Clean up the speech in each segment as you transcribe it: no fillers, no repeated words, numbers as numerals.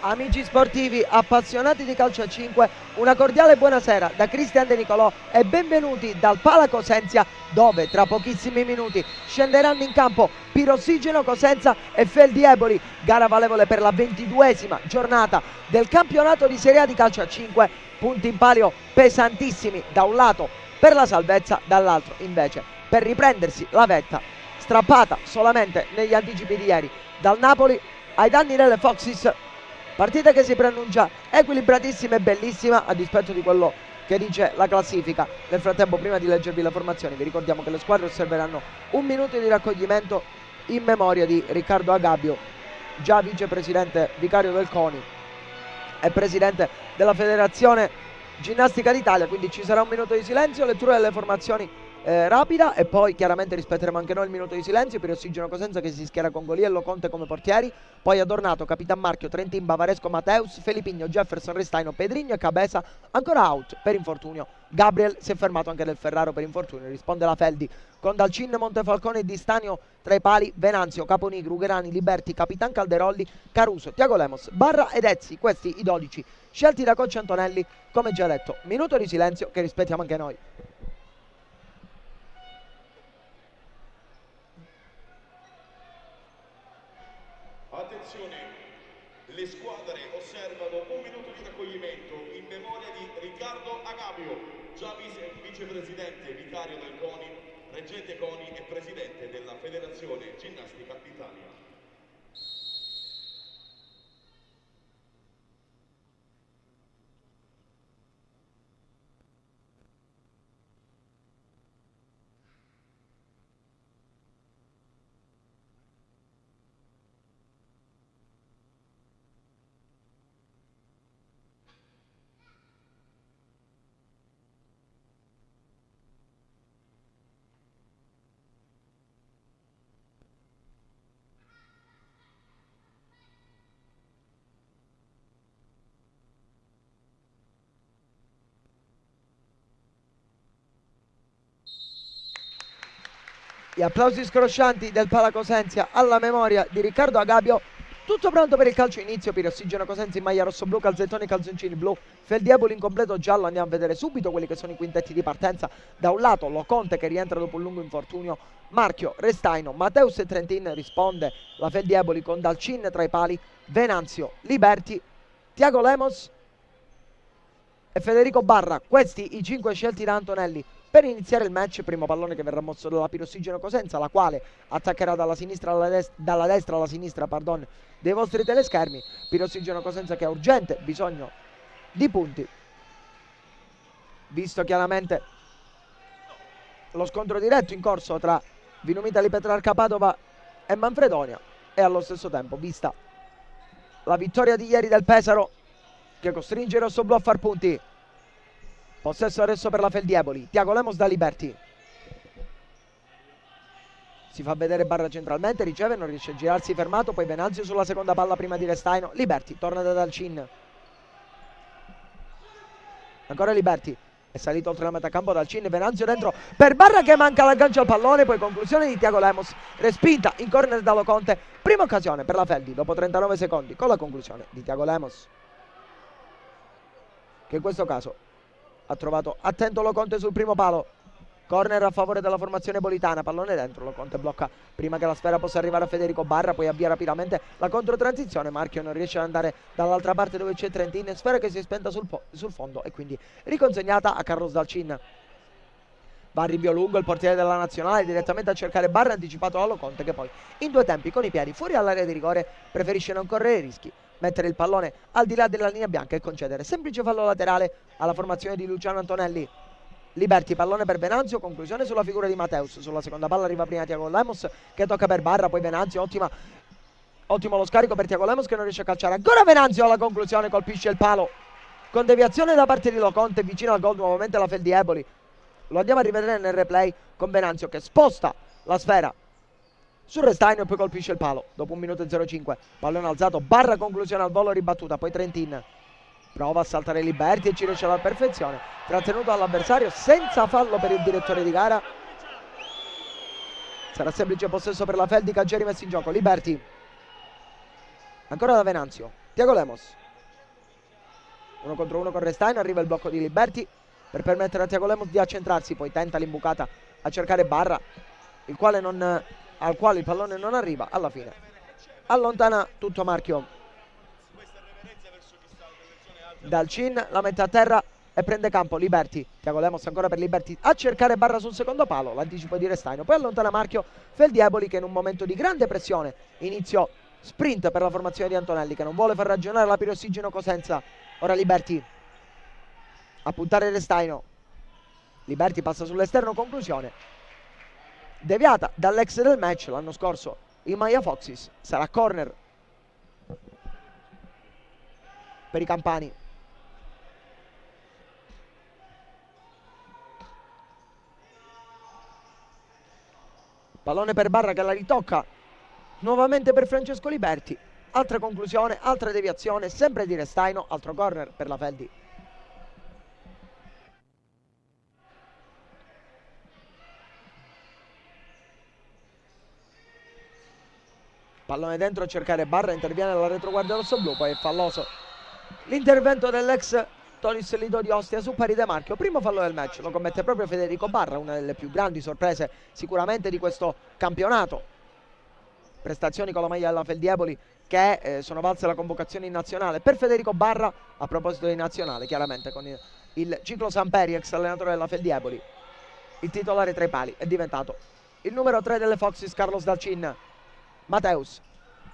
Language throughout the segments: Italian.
Amici sportivi, appassionati di calcio a 5, una cordiale buonasera da Cristian De Nicolò e benvenuti dal Pala Cosenza, dove tra pochissimi minuti scenderanno in campo Pirossigeno Cosenza e Feldieboli, gara valevole per la 22esima giornata del campionato di Serie A di calcio a 5, punti in palio pesantissimi da un lato per la salvezza, dall'altro invece per riprendersi la vetta strappata solamente negli anticipi di ieri dal Napoli ai danni delle Foxes. Partita che si preannuncia equilibratissima e bellissima, a dispetto di quello che dice la classifica. Nel frattempo, prima di leggervi le formazioni, vi ricordiamo che le squadre osserveranno un minuto di raccoglimento in memoria di Riccardo Agabio, già vicepresidente vicario del CONI e presidente della Federazione Ginnastica d'Italia. Quindi ci sarà un minuto di silenzio, lettura delle formazioni rapida, e poi chiaramente rispetteremo anche noi il minuto di silenzio. Pirossigeno Cosenza che si schiera con Goliello, Conte come portieri, poi Adornato, Capitan Marchio, Trentin, Bavaresco, Mateus, Felipigno, Jefferson, Restaino, Pedrigno e Cabeza ancora out per infortunio. Gabriel si è fermato anche del Ferraro per infortunio, risponde la Feldi con Dalcin, Montefalcone e Di Stanio tra i pali, Venanzio, Caponigro, Ugherani, Liberti, Capitan Calderolli, Caruso, Tiago Lemos, Barra ed Ezzi, questi i 12 scelti da coach Antonelli. Come già detto, minuto di silenzio che rispettiamo anche noi. Attenzione, le squadre osservano un minuto di raccoglimento in memoria di Riccardo Agabio, già vicepresidente vicario del CONI, reggente CONI e presidente della Federazione Ginnastica d'Italia. Gli applausi scroscianti del Pala Cosenza alla memoria di Riccardo Agabio. Tutto pronto per il calcio inizio. Pirossigeno Cosenza in maglia rosso-blu, calzettoni e calzoncini blu, Feldieboli in completo giallo. Andiamo a vedere subito quelli che sono i quintetti di partenza. Da un lato Loconte che rientra dopo un lungo infortunio, Marchio, Restaino, Mateus e Trentin. Risponde la Feldieboli con Dalcin tra i pali, Venanzio, Liberti, Tiago Lemos e Federico Barra. Questi i 5 scelti da Antonelli per iniziare il match. Primo pallone che verrà mosso dalla Pirossigeno Cosenza, la quale attaccherà dalla destra alla sinistra, dei vostri teleschermi. Pirossigeno Cosenza che ha urgente bisogno di punti, visto chiaramente lo scontro diretto in corso tra Vinumitali Petrarca Padova e Manfredonia, e allo stesso tempo vista la vittoria di ieri del Pesaro che costringe i rossoblù a far punti. Possesso adesso per la Feldieboli, Tiago Lemos da Liberti, si fa vedere Barra centralmente, riceve, non riesce a girarsi, fermato, poi Venanzio sulla seconda palla prima di Restaino, Liberti torna da Dalcin, ancora Liberti, è salito oltre la metà campo Dalcin, Venanzio dentro per Barra che manca l'aggancio al pallone, poi conclusione di Tiago Lemos, respinta in corner da Loconte. Prima occasione per la Feldi dopo 39 secondi con la conclusione di Tiago Lemos, che in questo caso ha trovato attento Loconte sul primo palo. Corner a favore della formazione bolitana, pallone dentro, Loconte blocca prima che la sfera possa arrivare a Federico Barra, poi avvia rapidamente la controtransizione. Marchio non riesce ad andare dall'altra parte dove c'è Trentin, sfera che si è spenta sul fondo e quindi riconsegnata a Carlos Dalcin. Va a rinvio lungo il portiere della nazionale direttamente a cercare Barra, anticipato da Loconte che poi in due tempi con i piedi fuori dall'area di rigore preferisce non correre rischi, mettere il pallone al di là della linea bianca e concedere semplice fallo laterale alla formazione di Luciano Antonelli. Liberti, pallone per Venanzio, conclusione sulla figura di Mateus. Sulla seconda palla arriva prima Tiago Lemos che tocca per Barra, poi Venanzio, ottimo lo scarico per Tiago Lemos che non riesce a calciare. Ancora Venanzio alla conclusione, colpisce il palo con deviazione da parte di Loconte, vicino al gol nuovamente la Feldieboli. Lo andiamo a rivedere nel replay con Venanzio che sposta la sfera sul Restaino e poi colpisce il palo dopo 1 minuto e 05. Pallone alzato, Barra, conclusione al volo, ribattuta, poi Trentin prova a saltare Liberti e ci riesce alla perfezione, trattenuto dall'avversario senza fallo per il direttore di gara. Sarà semplice possesso per la Feldi, Caggeri messo in gioco. Liberti ancora da Venanzio, Thiago Lemos. 1 contro 1 con Restaino, arriva il blocco di Liberty per permettere a Thiago Lemos di accentrarsi, poi tenta l'imbucata a cercare Barra, al quale il pallone non arriva. Alla fine allontana tutto marchio dal Cin, la mette a terra e prende campo Liberty. Thiago Lemos ancora per Liberty a cercare Barra sul secondo palo, l'anticipo di Restaino, poi allontana marchio Feldieboli, che in un momento di grande pressione inizio sprint per la formazione di Antonelli, che non vuole far ragionare la Pirossigeno Cosenza. Ora Liberty a puntare Restaino. Liberty passa sull'esterno, conclusione deviata dall'ex del match l'anno scorso, il Maya Foxis. Sarà corner per i campani. Pallone per Barra che la ritocca nuovamente per Francesco Liberty. Altra conclusione, altra deviazione, sempre di Restaino, altro corner per la Feldi. Pallone dentro a cercare Barra, interviene la retroguardia rossoblu, poi è falloso l'intervento dell'ex Tonis Lido di Ostia su pari de marchio. Primo fallo del match, lo commette proprio Federico Barra, una delle più grandi sorprese sicuramente di questo campionato. Prestazioni con la maglia della Feldieboli che sono valse la convocazione in nazionale. Per Federico Barra, a proposito di nazionale, chiaramente con il Ciclo Samperi, ex allenatore della Feldieboli, il titolare tra i pali è diventato il numero 3 delle Foxys, Carlos Dalcin. Mateus,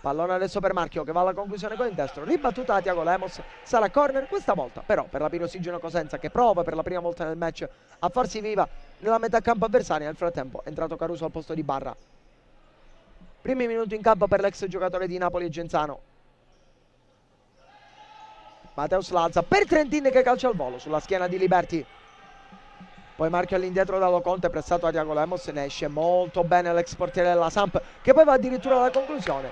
pallone adesso per Marchio che va alla conclusione con il destro, ribattuta da Thiago Lemos, sarà corner questa volta però per la Pirossigeno Cosenza, che prova per la prima volta nel match a farsi viva nella metà campo avversaria. Nel frattempo è entrato Caruso al posto di Barra. Primi minuti in campo per l'ex giocatore di Napoli e Genzano. Mateus l'alza per Trentin che calcia al volo sulla schiena di Liberty. Poi Marchio all'indietro da Loconte, pressato a Thiago Lemos, ne esce molto bene l'ex portiere della Samp, che poi va addirittura alla conclusione.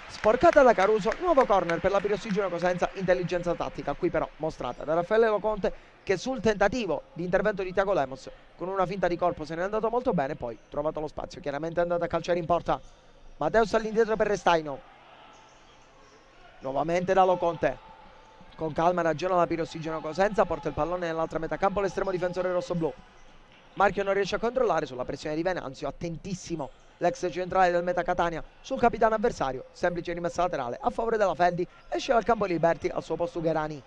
Sporcata da Caruso, nuovo corner per la Pirossigeno Cosenza, intelligenza tattica qui però mostrata da Raffaele Loconte, che sul tentativo di intervento di Thiago Lemos con una finta di corpo se ne è andato molto bene, poi trovato lo spazio, chiaramente è andato a calciare in porta. Mateus all'indietro per Restaino, nuovamente da Loconte, con calma ragiona la Pirossigeno Cosenza, porta il pallone nell'altra metà campo l'estremo difensore rossoblu. Marchio non riesce a controllare sulla pressione di Venanzio, attentissimo l'ex centrale del Meta Catania sul capitano avversario, semplice rimessa laterale a favore della Feldi, esce dal campo Liberty, al suo posto Gherani.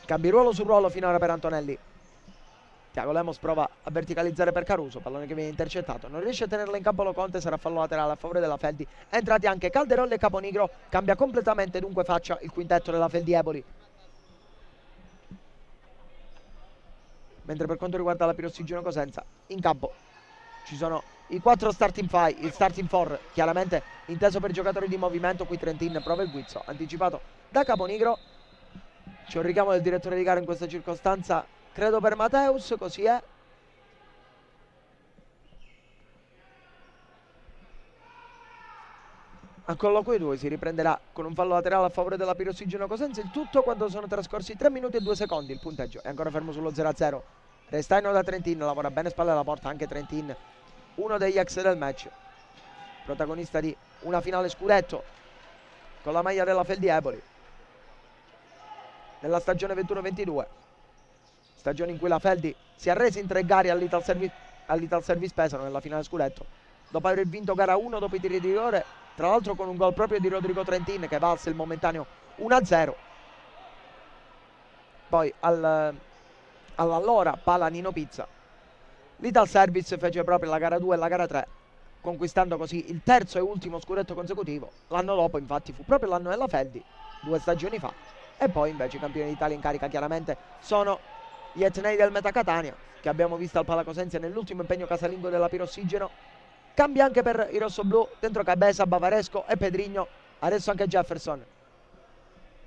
Cambi ruolo su ruolo finora per Antonelli. Thiago Lemos prova a verticalizzare per Caruso, pallone che viene intercettato, non riesce a tenerla in campo Loconte, sarà fallo laterale a favore della Feldi. Entrati anche Calderolli e Caponigro, cambia completamente dunque faccia il quintetto della Feldieboli. Mentre per quanto riguarda la Pirossigeno Cosenza, in campo ci sono i 4 starting 5, il starting 4 chiaramente inteso per giocatori di movimento. Qui Trentin prova il guizzo anticipato da Caponigro. C'è un richiamo del direttore di gara in questa circostanza, credo per Mateus, così è. Ancora qui 2 si riprenderà con un fallo laterale a favore della Pirossigeno Cosenza, il tutto quando sono trascorsi 3 minuti e 2 secondi. Il punteggio è ancora fermo sullo 0-0. Restaino da Trentin, lavora bene spalle alla porta anche Trentin, uno degli ex del match, protagonista di una finale scudetto con la maglia della Feldieboli nella stagione 21-22, stagione in cui la Feldi si è arresa in 3 gare all'Ital Service Pesaro nella finale scudetto, dopo aver vinto gara 1 dopo i tiri di rigore, tra l'altro con un gol proprio di Rodrigo Trentin che valse il momentaneo 1-0. Poi all'allora pala Nino Pizza, l'Ital Service fece proprio la gara 2 e la gara 3, conquistando così il terzo e ultimo scudetto consecutivo. L'anno dopo infatti fu proprio l'anno della Feldi, 2 stagioni fa, e poi invece i campioni d'Italia in carica chiaramente sono gli etnei del Meta Catania, che abbiamo visto al Palacosenza nell'ultimo impegno casalingo della Pirossigeno. Cambia anche per i rossoblù, dentro Cabeza, Bavaresco e Pedrigno, adesso anche Jefferson.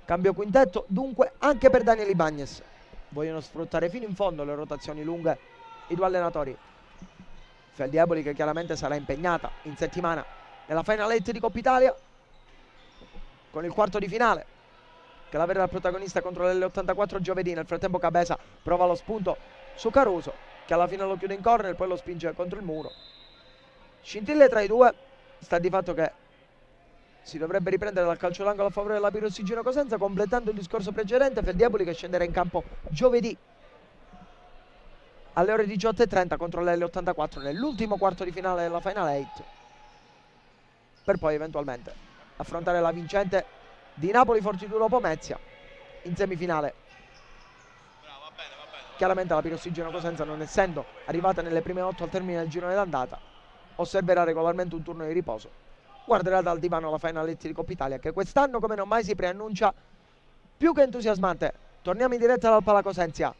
Cambio quintetto dunque anche per Daniel Ibañez. Vogliono sfruttare fino in fondo le rotazioni lunghe i 2 allenatori. Feldieboli che chiaramente sarà impegnata in settimana nella Final 8 di Coppa Italia, con il quarto di finale che la verrà protagonista contro l'L84 giovedì. Nel frattempo Cabeza prova lo spunto su Caruso, che alla fine lo chiude in corner, poi lo spinge contro il muro. Scintille tra i due, sta di fatto che si dovrebbe riprendere dal calcio d'angolo a favore della Pirossigeno Cosenza, completando il discorso precedente. Feldieboli che scenderà in campo giovedì alle ore 18:30 contro l'L84 nell'ultimo quarto di finale della Final 8, per poi eventualmente affrontare la vincente di Napoli-Fortitudo Pomezia in semifinale. Chiaramente la Pirossigeno Cosenza, non essendo arrivata nelle prime 8 al termine del girone d'andata, osserverà regolarmente un turno di riposo. Guarderà dal divano la Final 8 di Coppa Italia, che quest'anno come non mai si preannuncia più che entusiasmante. Torniamo in diretta dal Pala Cosenza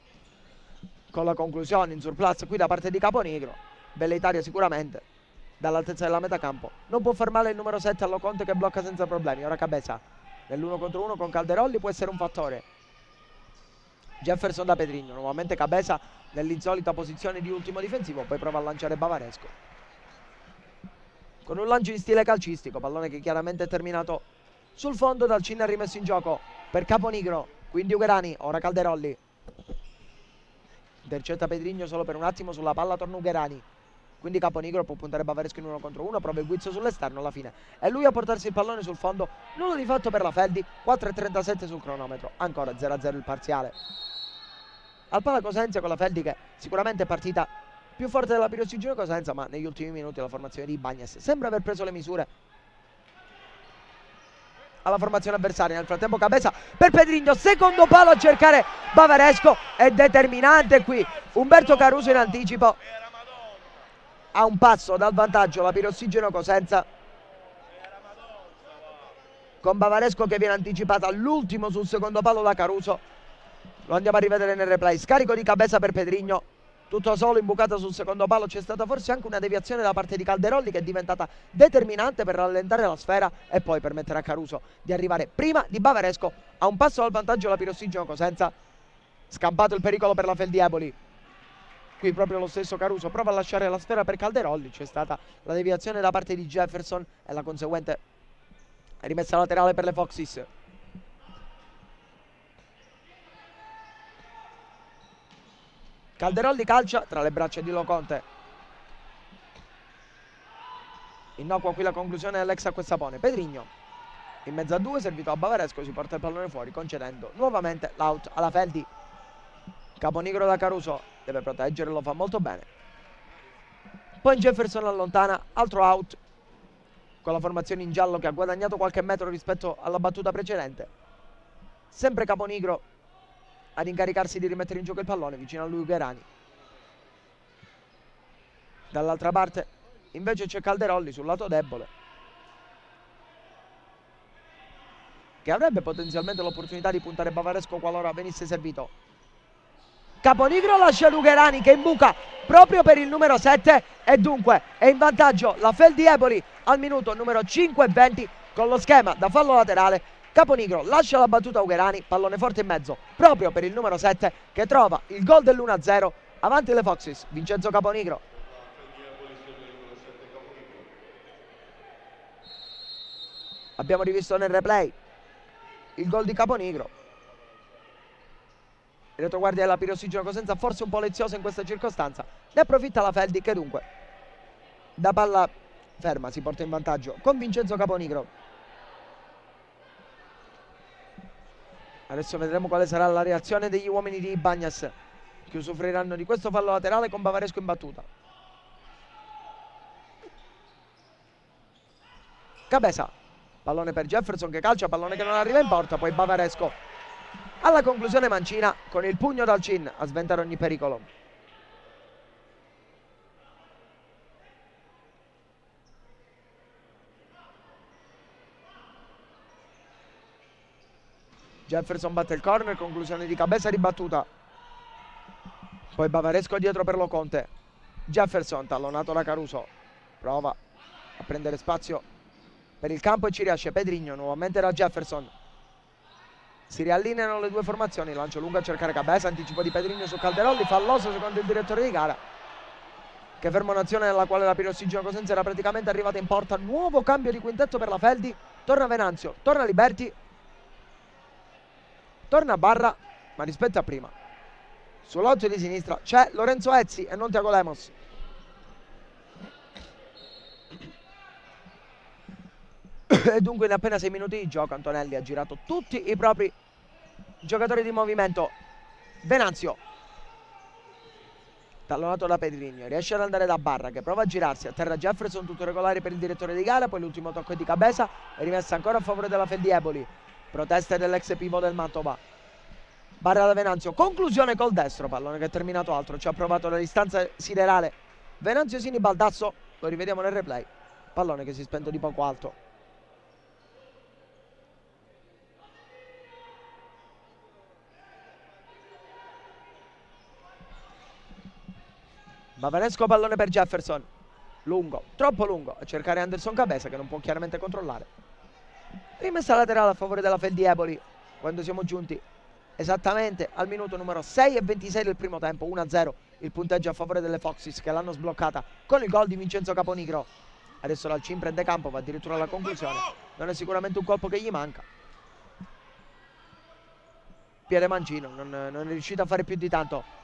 con la conclusione in surplus qui da parte di Caponigro. Velleitaria sicuramente dall'altezza della metacampo. Non può fermare il numero 7 Allo Conte, che blocca senza problemi. Ora Cabeza nell'1 contro 1 con Calderolli può essere un fattore. Jefferson da Pedrigno, nuovamente Cabeza nell'insolita posizione di ultimo difensivo, poi prova a lanciare Bavaresco con un lancio in stile calcistico, pallone che chiaramente è terminato sul fondo. Dal Cinna rimesso in gioco per Caponigro, quindi Ugherani, ora Calderolli. Intercetta Pedrigno solo per un attimo sulla palla, torna Ugherani, quindi Caponigro può puntare Bavaresco in 1 contro 1, prova il guizzo sull'esterno, alla fine è lui a portarsi il pallone sul fondo. Nulla di fatto per la Feldi, 4:37 sul cronometro, ancora 0-0 il parziale. Al Pala Cosenza con la Feldi che sicuramente è partita più forte della Pirossigeno Cosenza, ma negli ultimi minuti la formazione di Bagnes sembra aver preso le misure alla formazione avversaria. Nel frattempo Cabeza per Pedrigno, secondo palo a cercare Bavaresco, è determinante qui Umberto Caruso in anticipo. A un passo dal vantaggio la Pirossigeno Cosenza, con Bavaresco che viene anticipata all'ultimo sul secondo palo da Caruso. Lo andiamo a rivedere nel replay. Scarico di Cabeza per Pedrigno, tutto solo, imbucata sul secondo palo. C'è stata forse anche una deviazione da parte di Calderolli, che è diventata determinante per rallentare la sfera e poi permettere a Caruso di arrivare prima di Bavaresco. A un passo dal vantaggio la Pirossigeno Cosenza. Scampato il pericolo per la Feldieboli. Qui proprio lo stesso Caruso prova a lasciare la sfera per Calderolli. C'è stata la deviazione da parte di Jefferson e la conseguente rimessa laterale per le Foxes. Calderolli calcia tra le braccia di Loconte. Innocua qui la conclusione dell'ex Acquestapone. Pedrigno in mezzo a due, servito a Bavaresco, si porta il pallone fuori concedendo nuovamente l'out alla Feldi. Caponigro da Caruso deve proteggere, lo fa molto bene. Poi Jefferson allontana, altro out con la formazione in giallo che ha guadagnato qualche metro rispetto alla battuta precedente. Sempre Caponigro ad incaricarsi di rimettere in gioco il pallone, vicino a lui Ugherani. Dall'altra parte invece c'è Calderolli sul lato debole, che avrebbe potenzialmente l'opportunità di puntare Bavaresco qualora venisse servito. Caponigro lascia Ugherani che imbuca proprio per il numero 7 e dunque è in vantaggio la Feldieboli al minuto numero 5:20 con lo schema da fallo laterale. Caponigro lascia la battuta a Ugherani, pallone forte in mezzo proprio per il numero 7 che trova il gol dell'1-0. Avanti le Foxes, Vincenzo Caponigro. Abbiamo rivisto nel replay il gol di Caponigro. Il retroguardia della Pirossigeno Cosenza forse un po' lezioso in questa circostanza. Ne approfitta la Feldi che dunque da palla ferma si porta in vantaggio con Vincenzo Caponigro. Adesso vedremo quale sarà la reazione degli uomini di Bagnas, che usufruiranno di questo fallo laterale con Bavaresco in battuta. Cabeza, pallone per Jefferson che calcia, pallone che non arriva in porta, poi Bavaresco alla conclusione mancina con il pugno dal chin a sventare ogni pericolo. Jefferson batte il corner, conclusione di Cabeza ribattuta. Poi Bavaresco dietro per Loconte. Jefferson tallonato da Caruso, prova a prendere spazio per il campo e ci riesce. Pedrigno nuovamente da Jefferson. Si riallineano le due formazioni, lancio lungo a cercare Cabeza, anticipo di Pedrigno su Calderolli, falloso secondo il direttore di gara, che ferma un'azione nella quale la Pirossigeno Cosenza era praticamente arrivata in porta. Nuovo cambio di quintetto per la Feldi, torna Venanzio, torna Liberti, torna Barra, ma rispetto a prima sull'otto di sinistra c'è Lorenzo Ezzi e non Thiago Lemos. E dunque in appena 6 minuti di gioco Antonelli ha girato tutti i propri giocatori di movimento. Venanzio, tallonato da Pedrinho, riesce ad andare da Barra che prova a girarsi, a terra Jefferson, tutto regolare per il direttore di gara. Poi l'ultimo tocco è di Cabeza, è rimessa ancora a favore della Feldieboli. Proteste dell'ex pivot del Mantova. Barra da Venanzio, conclusione col destro, pallone che è terminato altro, ci ha provato la distanza siderale Venanzio Sini, Baldazzo, lo rivediamo nel replay, pallone che si è spento di poco alto. Bavaresco, pallone per Jefferson, lungo, troppo lungo, a cercare Anderson Cabeza che non può chiaramente controllare. Rimessa laterale a favore della Feldieboli quando siamo giunti esattamente al minuto numero 6 e 26 del primo tempo. 1-0 il punteggio a favore delle Foxes che l'hanno sbloccata con il gol di Vincenzo Caponigro. Adesso l'Alcin prende campo, va addirittura alla conclusione, non è sicuramente un colpo che gli manca. Piede mancino, non è riuscito a fare più di tanto.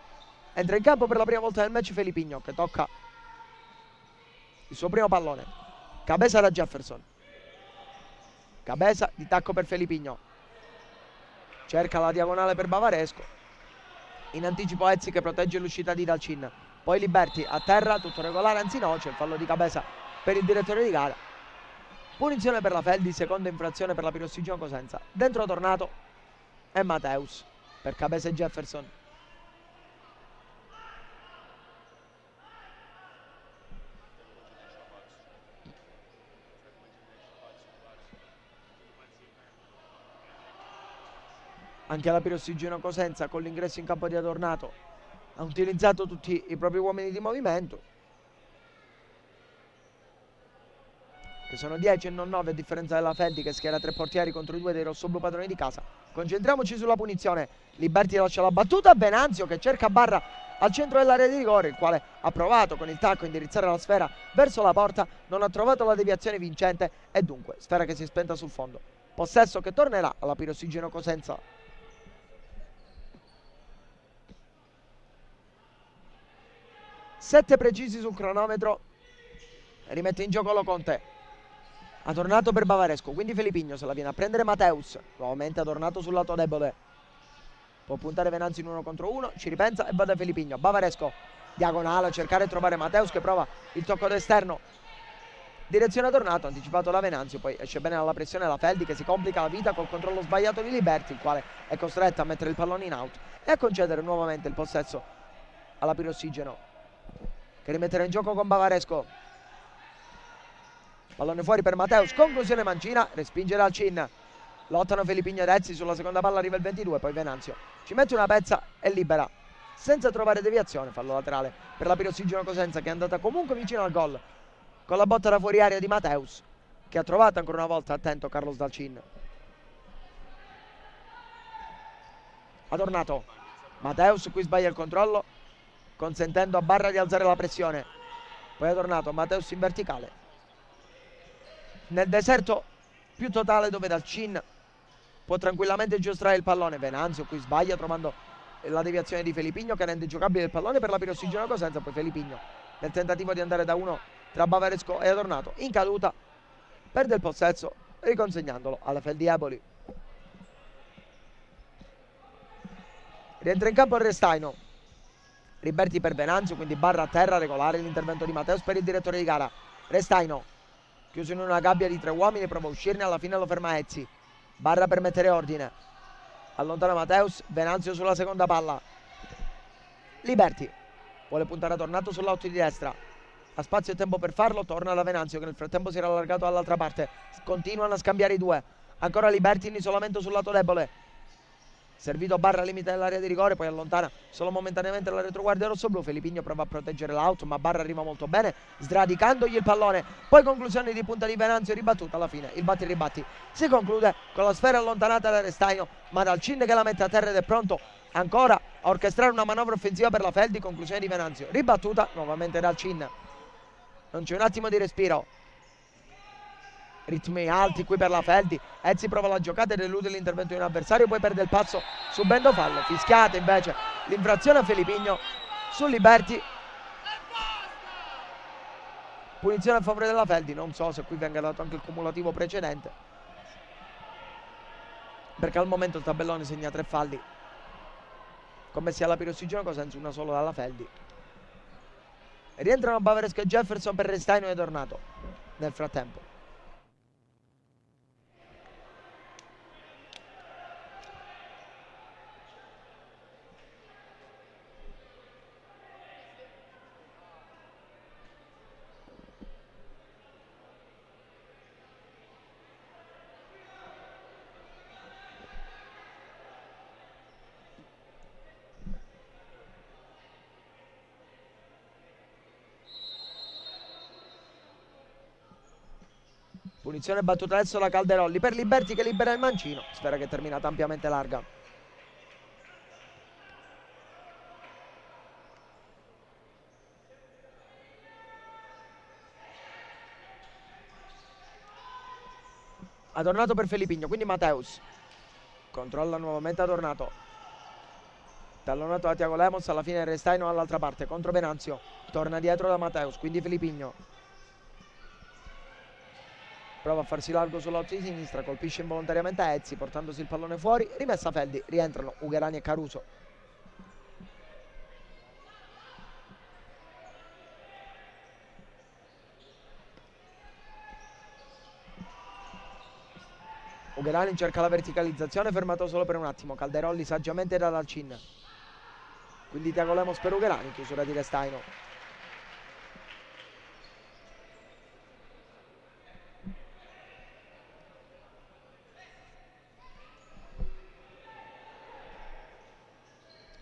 Entra in campo per la prima volta nel match Felipigno che tocca il suo primo pallone. Cabeza da Jefferson, Cabeza di tacco per Felipigno, cerca la diagonale per Bavaresco, in anticipo Ezzi che protegge l'uscita di Dalcin. Poi Liberti a terra, tutto regolare, anzi no, c'è il fallo di Cabeza per il direttore di gara. Punizione per la Feldi, seconda infrazione per la Pirossigino Cosenza. Dentro tornato è Mateus per Cabeza e Jefferson. Anche la Pirossigino Cosenza con l'ingresso in campo di Adornato ha utilizzato tutti i propri uomini di movimento, che sono 10 e non 9 a differenza della Feldi che schiera 3 portieri contro i 2 dei rossoblù padroni di casa. Concentriamoci sulla punizione. Liberti lascia la battuta, Venanzio che cerca Barra al centro dell'area di rigore, il quale ha provato con il tacco a indirizzare la sfera verso la porta, non ha trovato la deviazione vincente e dunque sfera che si è spenta sul fondo. Possesso che tornerà alla Pirossigino Cosenza. 7 precisi sul cronometro, rimette in gioco Loconte, ha tornato per Bavaresco, quindi Felipigno se la viene a prendere Mateus, nuovamente ha tornato sul lato debole, può puntare Venanzio in 1 contro 1, ci ripensa e va da Felipigno. Bavaresco diagonale a cercare di trovare Mateus che prova il tocco d'esterno, direzione tornato, anticipato da Venanzio, poi esce bene dalla pressione la Feldi che si complica la vita col controllo sbagliato di Liberti, il quale è costretto a mettere il pallone in out e a concedere nuovamente il possesso alla Pirossigeno, che rimetterà in gioco con Bavaresco. Pallone fuori per Mateus, conclusione mancina, respinge Dalcin. Lottano Felipigno ed Ezzi, sulla seconda palla arriva il 22, poi Venanzio ci mette una pezza e libera senza trovare deviazione. Fallo laterale per la Pirossigino Cosenza che è andata comunque vicino al gol con la botta da fuori area di Mateus, che ha trovato ancora una volta attento Carlos Dalcin. Ha tornato Mateus, qui sbaglia il controllo consentendo a Barra di alzare la pressione, poi è tornato Mateus in verticale nel deserto più totale dove Dalcin può tranquillamente giostrare il pallone. Venanzio qui sbaglia trovando la deviazione di Felipigno che rende giocabile il pallone per la Pirossigino Cosenza. Poi Felipigno nel tentativo di andare da uno tra Bavaresco e Adornato in caduta perde il possesso riconsegnandolo alla Feldieboli. Rientra in campo il Restaino, Liberti per Venanzio, quindi Barra a terra, regolare l'intervento di Mateus per il direttore di gara. Restaino chiuso in una gabbia di 3 uomini, prova a uscirne, alla fine lo ferma Ezzi. Barra per mettere ordine, allontana Mateus, Venanzio sulla seconda palla. Liberti vuole puntare a Tornato sull'out di destra, ha spazio e tempo per farlo, torna da Venanzio che nel frattempo si era allargato dall'altra parte. Continuano a scambiare i due, ancora Liberti in isolamento sul lato debole, servito Barra al limite dell'area di rigore, poi allontana solo momentaneamente la retroguardia rossoblù. Felipigno prova a proteggere l'out ma Barra arriva molto bene sradicandogli il pallone, poi conclusione di punta di Venanzio, ribattuta alla fine. Il batti e ribatti si conclude con la sfera allontanata da Restaino, ma Dalcin che la mette a terra ed è pronto ancora a orchestrare una manovra offensiva per la Feldi. Conclusione di Venanzio, ribattuta nuovamente Dalcin, non c'è un attimo di respiro, ritmi alti qui per la Feldi. Ezzi prova la giocata ed elude l'intervento di un avversario, poi perde il passo subendo fallo. Fischiata invece l'infrazione a Felipigno su Liberti Punizione a favore della Feldi, non so se qui venga dato anche il cumulativo precedente, perché al momento il tabellone segna 3 falli commessi alla Pirossigeno Cosenza, una solo dalla Feldi. Rientrano Bavaresco e Jefferson per Restaino e Tornato nel frattempo. Punizione battuta adesso da Calderolli per Liberti che libera il mancino. Sfera che è terminata ampiamente larga. Ha tornato per Felipigno, quindi Mateus. Controlla nuovamente, ha tornato. Tallonato da Tiago Lemos, alla fine Restaino all'altra parte contro Venanzio. Torna dietro da Mateus, quindi Felipigno. Prova a farsi largo sull'otto di sinistra, colpisce involontariamente a Ezzi portandosi il pallone fuori, rimessa Feldi, rientrano Ugherani e Caruso. Ugherani cerca la verticalizzazione, fermato solo per un attimo, Calderolli saggiamente da Dalcin. Quindi Tiago Lemos per Ugherani, chiusura di Restaino.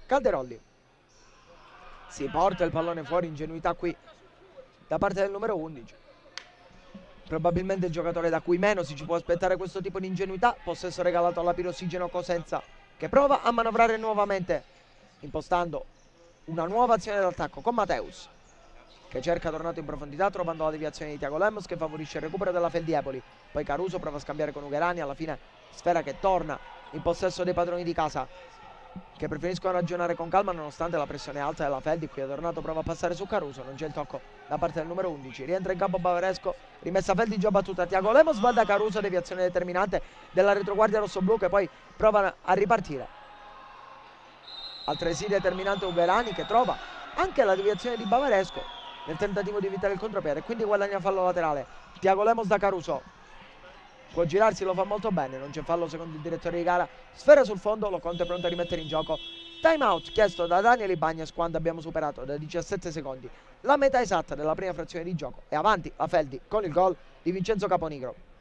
Calderolli si porta il pallone fuori, ingenuità qui da parte del numero 11, probabilmente il giocatore da cui meno si ci può aspettare questo tipo di ingenuità. Possesso regalato alla Pirossigeno Cosenza che prova a manovrare nuovamente impostando una nuova azione d'attacco con Mateus che cerca tornato in profondità trovando la deviazione di Tiago Lemos che favorisce il recupero della Feldiepoli. Poi Caruso prova a scambiare con Ugherani, alla fine sfera che torna in possesso dei padroni di casa che preferiscono ragionare con calma nonostante la pressione alta della Feldi. Qui è tornato, prova a passare su Caruso, non c'è il tocco da parte del numero 11, rientra in campo Bavaresco, rimessa Feldi, già battuta Tiago Lemos, sbaglia Caruso, deviazione determinante della retroguardia rossoblù che poi prova a ripartire. Altresì determinante Ugherani che trova anche la deviazione di Bavaresco nel tentativo di evitare il contropiede, quindi guadagna fallo laterale. Tiago Lemos da Caruso, può girarsi, lo fa molto bene, non c'è fallo secondo il direttore di gara. Sfera sul fondo, Lo Conte pronto a rimettere in gioco. Time out chiesto da Daniel Ibañez quando abbiamo superato da 17 secondi la metà esatta della prima frazione di gioco. E avanti la Feldi con il gol di Vincenzo Caponigro.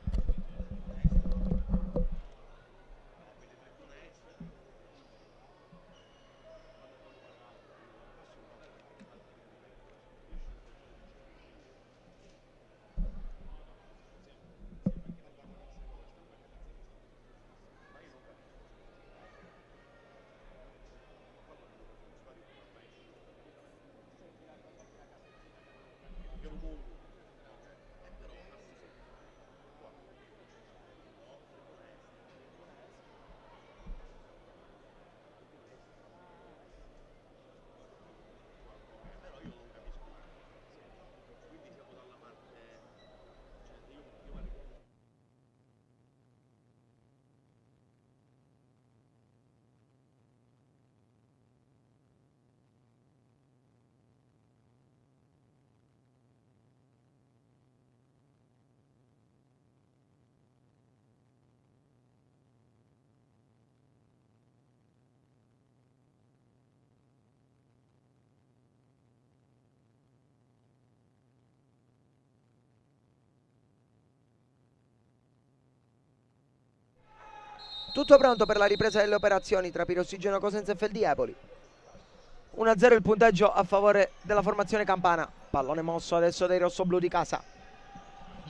Tutto pronto per la ripresa delle operazioni tra Pirossigeno Cosenza e Feldiepoli. 1-0 il punteggio a favore della formazione campana. Pallone mosso adesso dai rossoblù di casa.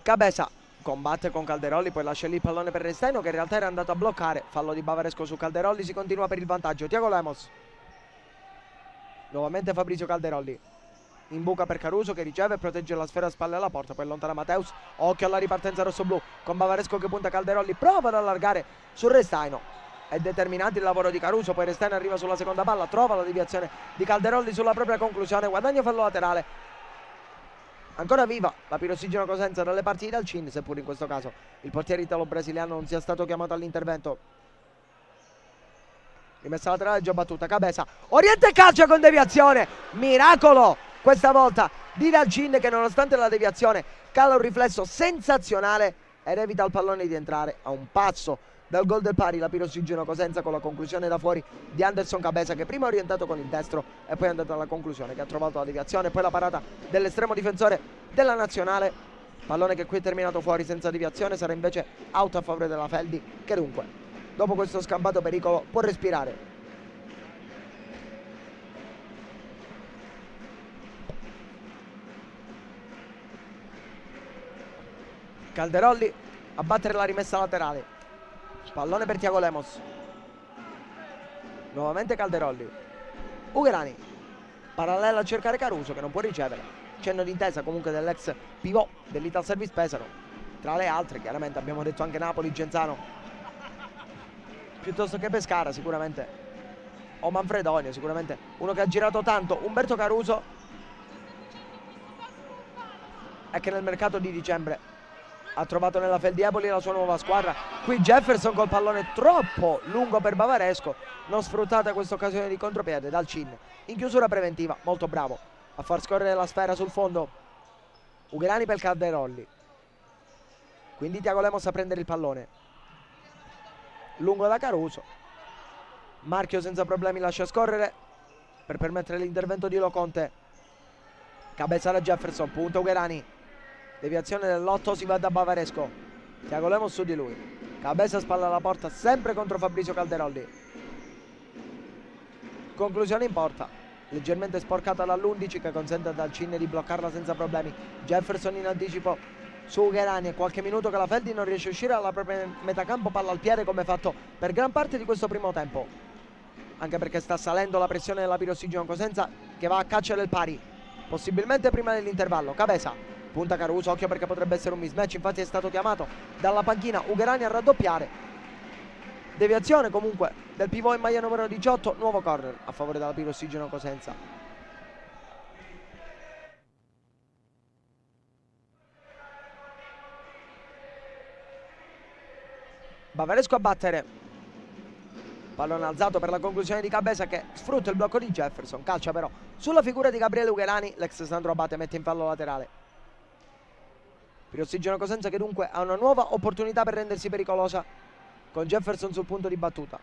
Cabeza combatte con Calderolli, poi lascia lì il pallone per Restaino che in realtà era andato a bloccare. Fallo di Bavaresco su Calderolli, si continua per il vantaggio. Tiago Lemos. Nuovamente Fabrizio Calderolli. In buca per Caruso che riceve e protegge la sfera a spalle alla porta, poi allontana Mateus. Occhio alla ripartenza rossoblù con Bavaresco che punta Calderolli, prova ad allargare su Restaino. È determinante il lavoro di Caruso, poi Restaino arriva sulla seconda palla, trova la deviazione di Calderolli sulla propria conclusione, guadagna fallo laterale. Ancora viva la Pirossigeno Cosenza dalle parti di Dalcin, seppur in questo caso il portiere italo-brasiliano non sia stato chiamato all'intervento. Rimessa laterale già battuta, Cabeza, Oriente calcia con deviazione, miracolo questa volta di Dalcin, che nonostante la deviazione cala un riflesso sensazionale ed evita il pallone di entrare a un passo dal gol del pari. La Pirossigeno Cosenza con la conclusione da fuori di Anderson Cabeza, che prima ha orientato con il destro e poi è andato alla conclusione, che ha trovato la deviazione, poi la parata dell'estremo difensore della nazionale. Pallone che qui è terminato fuori senza deviazione, sarà invece out a favore della Feldi, che dunque dopo questo scampato pericolo può respirare. Calderolli a battere la rimessa laterale, pallone per Thiago Lemos, nuovamente Calderolli, Ugherani parallelo a cercare Caruso, che non può ricevere, cenno d'intesa comunque dell'ex pivot dell'Ital Service Pesaro. Tra le altre chiaramente abbiamo detto anche Napoli, Genzano piuttosto che Pescara sicuramente, o Manfredonio sicuramente uno che ha girato tanto, Umberto Caruso, e che nel mercato di dicembre ha trovato nella Feldiepoli la sua nuova squadra. Qui Jefferson col pallone troppo lungo per Bavaresco, non sfruttata questa occasione di contropiede dal Cin in chiusura preventiva, molto bravo a far scorrere la sfera sul fondo Ugherani per Calderolli, quindi Thiago Lemos a prendere il pallone lungo da Caruso, Marchio senza problemi lascia scorrere per permettere l'intervento di Loconte, Cabeza da Jefferson, punta Ugherani, deviazione dell'8, si va da Bavaresco, Thiago Lemos su di lui, Cabeza spalla alla porta sempre contro Fabrizio Calderolli, conclusione in porta leggermente sporcata dall'11, che consente al Dalcin di bloccarla senza problemi. Jefferson in anticipo su Ugherani, e qualche minuto che la Feldi non riesce a uscire dalla propria metacampo, palla al piede come fatto per gran parte di questo primo tempo, anche perché sta salendo la pressione della Pirossigeno Cosenza, che va a caccia del pari possibilmente prima dell'intervallo. Cabeza punta Caruso, occhio perché potrebbe essere un mismatch, infatti è stato chiamato dalla panchina Ugherani a raddoppiare, deviazione comunque del pivot in maglia numero 18, nuovo corner a favore della Pirossigeno Cosenza. Bavaresco a battere, pallone alzato per la conclusione di Cabeza, che sfrutta il blocco di Jefferson, calcia però sulla figura di Gabriele Ugherani, l'ex Sandro Abate mette in fallo laterale. Pirossigeno Cosenza che dunque ha una nuova opportunità per rendersi pericolosa con Jefferson sul punto di battuta.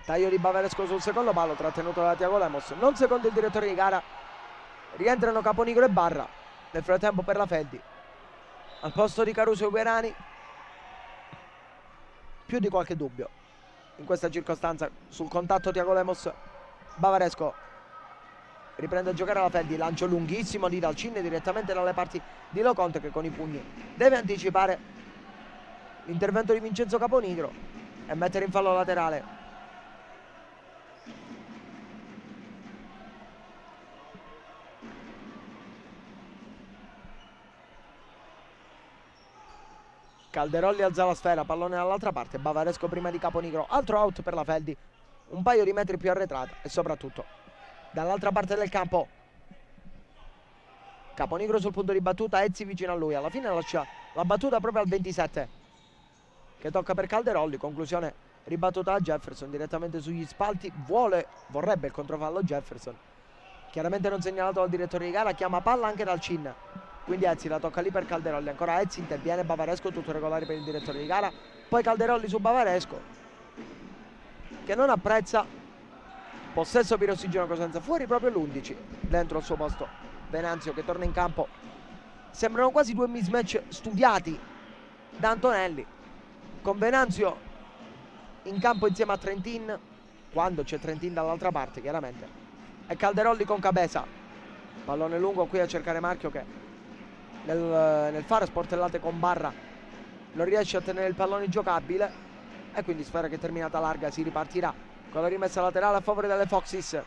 Taglio di Bavaresco sul secondo palo, trattenuto da Thiago Lemos, non secondo il direttore di gara. Rientrano Caponigro e Barra. Nel frattempo per la Feldi, al posto di Caruso e Ugherani, più di qualche dubbio in questa circostanza sul contatto Thiago Lemos. Bavaresco riprende a giocare la Feldi, lancio lunghissimo di Dalcin direttamente dalle parti di Loconte, che con i pugni deve anticipare l'intervento di Vincenzo Caponigro e mettere in fallo laterale. Calderolli alza la sfera, pallone dall'altra parte, Bavaresco prima di Caponigro, altro out per la Feldi, un paio di metri più arretrata, e soprattutto dall'altra parte del campo Caponigro sul punto di battuta, Ezzi vicino a lui, alla fine lascia la battuta proprio al 27, che tocca per Calderolli, conclusione ribattuta a Jefferson direttamente sugli spalti, vorrebbe il controfallo Jefferson, chiaramente non segnalato dal direttore di gara, chiama palla anche dal Cin, quindi Ezzi la tocca lì per Calderolli, ancora Ezzi, interviene Bavaresco, tutto regolare per il direttore di gara, poi Calderolli su Bavaresco, che non apprezza, possesso Pirossigeno Cosenza, fuori proprio l'11, dentro il suo posto Venanzio che torna in campo. Sembrano quasi due mismatch studiati da Antonelli, con Venanzio in campo insieme a Trentin, quando c'è Trentin dall'altra parte chiaramente, e Calderolli con Cabeza, pallone lungo qui a cercare Marchio, che nel fare sportellate con Barra non riesce a tenere il pallone giocabile, e quindi sfera che è terminata larga, si ripartirà con la rimessa laterale a favore delle Foxes.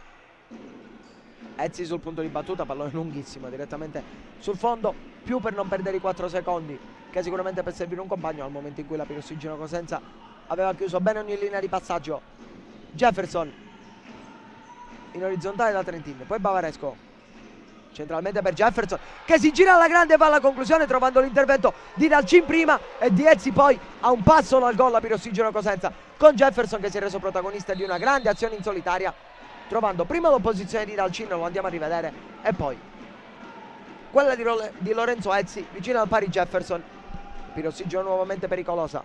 Ezzi sul punto di battuta, pallone lunghissimo direttamente sul fondo, più per non perdere i 4 secondi che sicuramente per servire un compagno al momento in cui la Pirossigeno Cosenza aveva chiuso bene ogni linea di passaggio. Jefferson in orizzontale da Trentin. Poi Bavaresco centralmente per Jefferson, che si gira alla grande e va alla conclusione, trovando l'intervento di Dalcin prima e di Ezzi poi a un passo dal gol la Pirossigeno Cosenza, con Jefferson che si è reso protagonista di una grande azione in solitaria, trovando prima l'opposizione di Dalcin, lo andiamo a rivedere, e poi quella di Lorenzo Ezzi vicino al pari Jefferson. Pirossigeno nuovamente pericolosa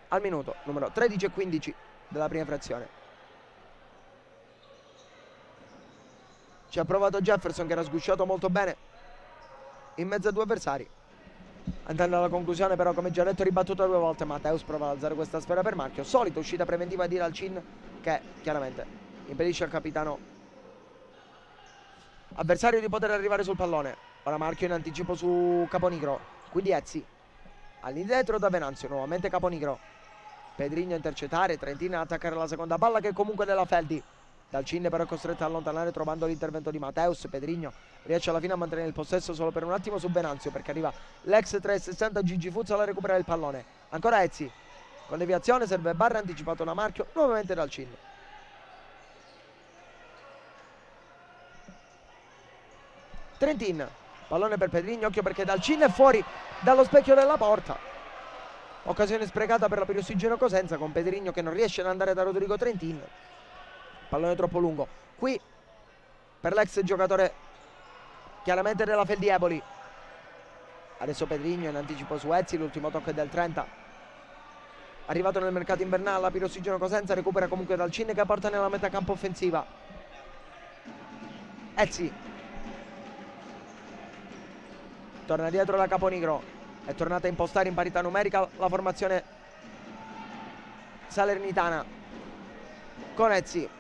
al minuto numero 13 e 15 della prima frazione. Ci ha provato Jefferson, che era sgusciato molto bene in mezzo a due avversari, andando alla conclusione però, come già detto, ribattuto 2 volte. Matteus prova ad alzare questa sfera per Marchio, solita uscita preventiva di Dalcin, che chiaramente impedisce al capitano avversario di poter arrivare sul pallone. Ora Marchio in anticipo su Caponigro, quindi Ezzi all'indietro da Venanzio, nuovamente Caponigro, Pedrigno a intercettare, Trentin a attaccare la seconda palla, che è comunque della Feldi. Dalcin però è costretto a allontanare trovando l'intervento di Matteus. Pedrigno riesce alla fine a mantenere il possesso solo per un attimo su Venanzio, perché arriva l'ex 360 Gigi Fuzza a recuperare il pallone. Ancora Ezzi con deviazione, serve Barra anticipato da Marchio, nuovamente Dalcin. Trentin, pallone per Pedrigno, occhio perché Dalcin è fuori dallo specchio della porta. Occasione sprecata per la Pirossigeno Cosenza, con Pedrigno che non riesce ad andare da Rodrigo Trentin. Pallone troppo lungo qui per l'ex giocatore chiaramente della Feldi Eboli. Adesso Pedrigno in anticipo su Ezzi, l'ultimo tocco è del 30. Arrivato nel mercato invernale la Pirossigeno Cosenza, recupera comunque Dalcin che porta nella metà campo offensiva. Ezzi torna dietro da Caponigro, è tornata a impostare in parità numerica la formazione salernitana, con Ezzi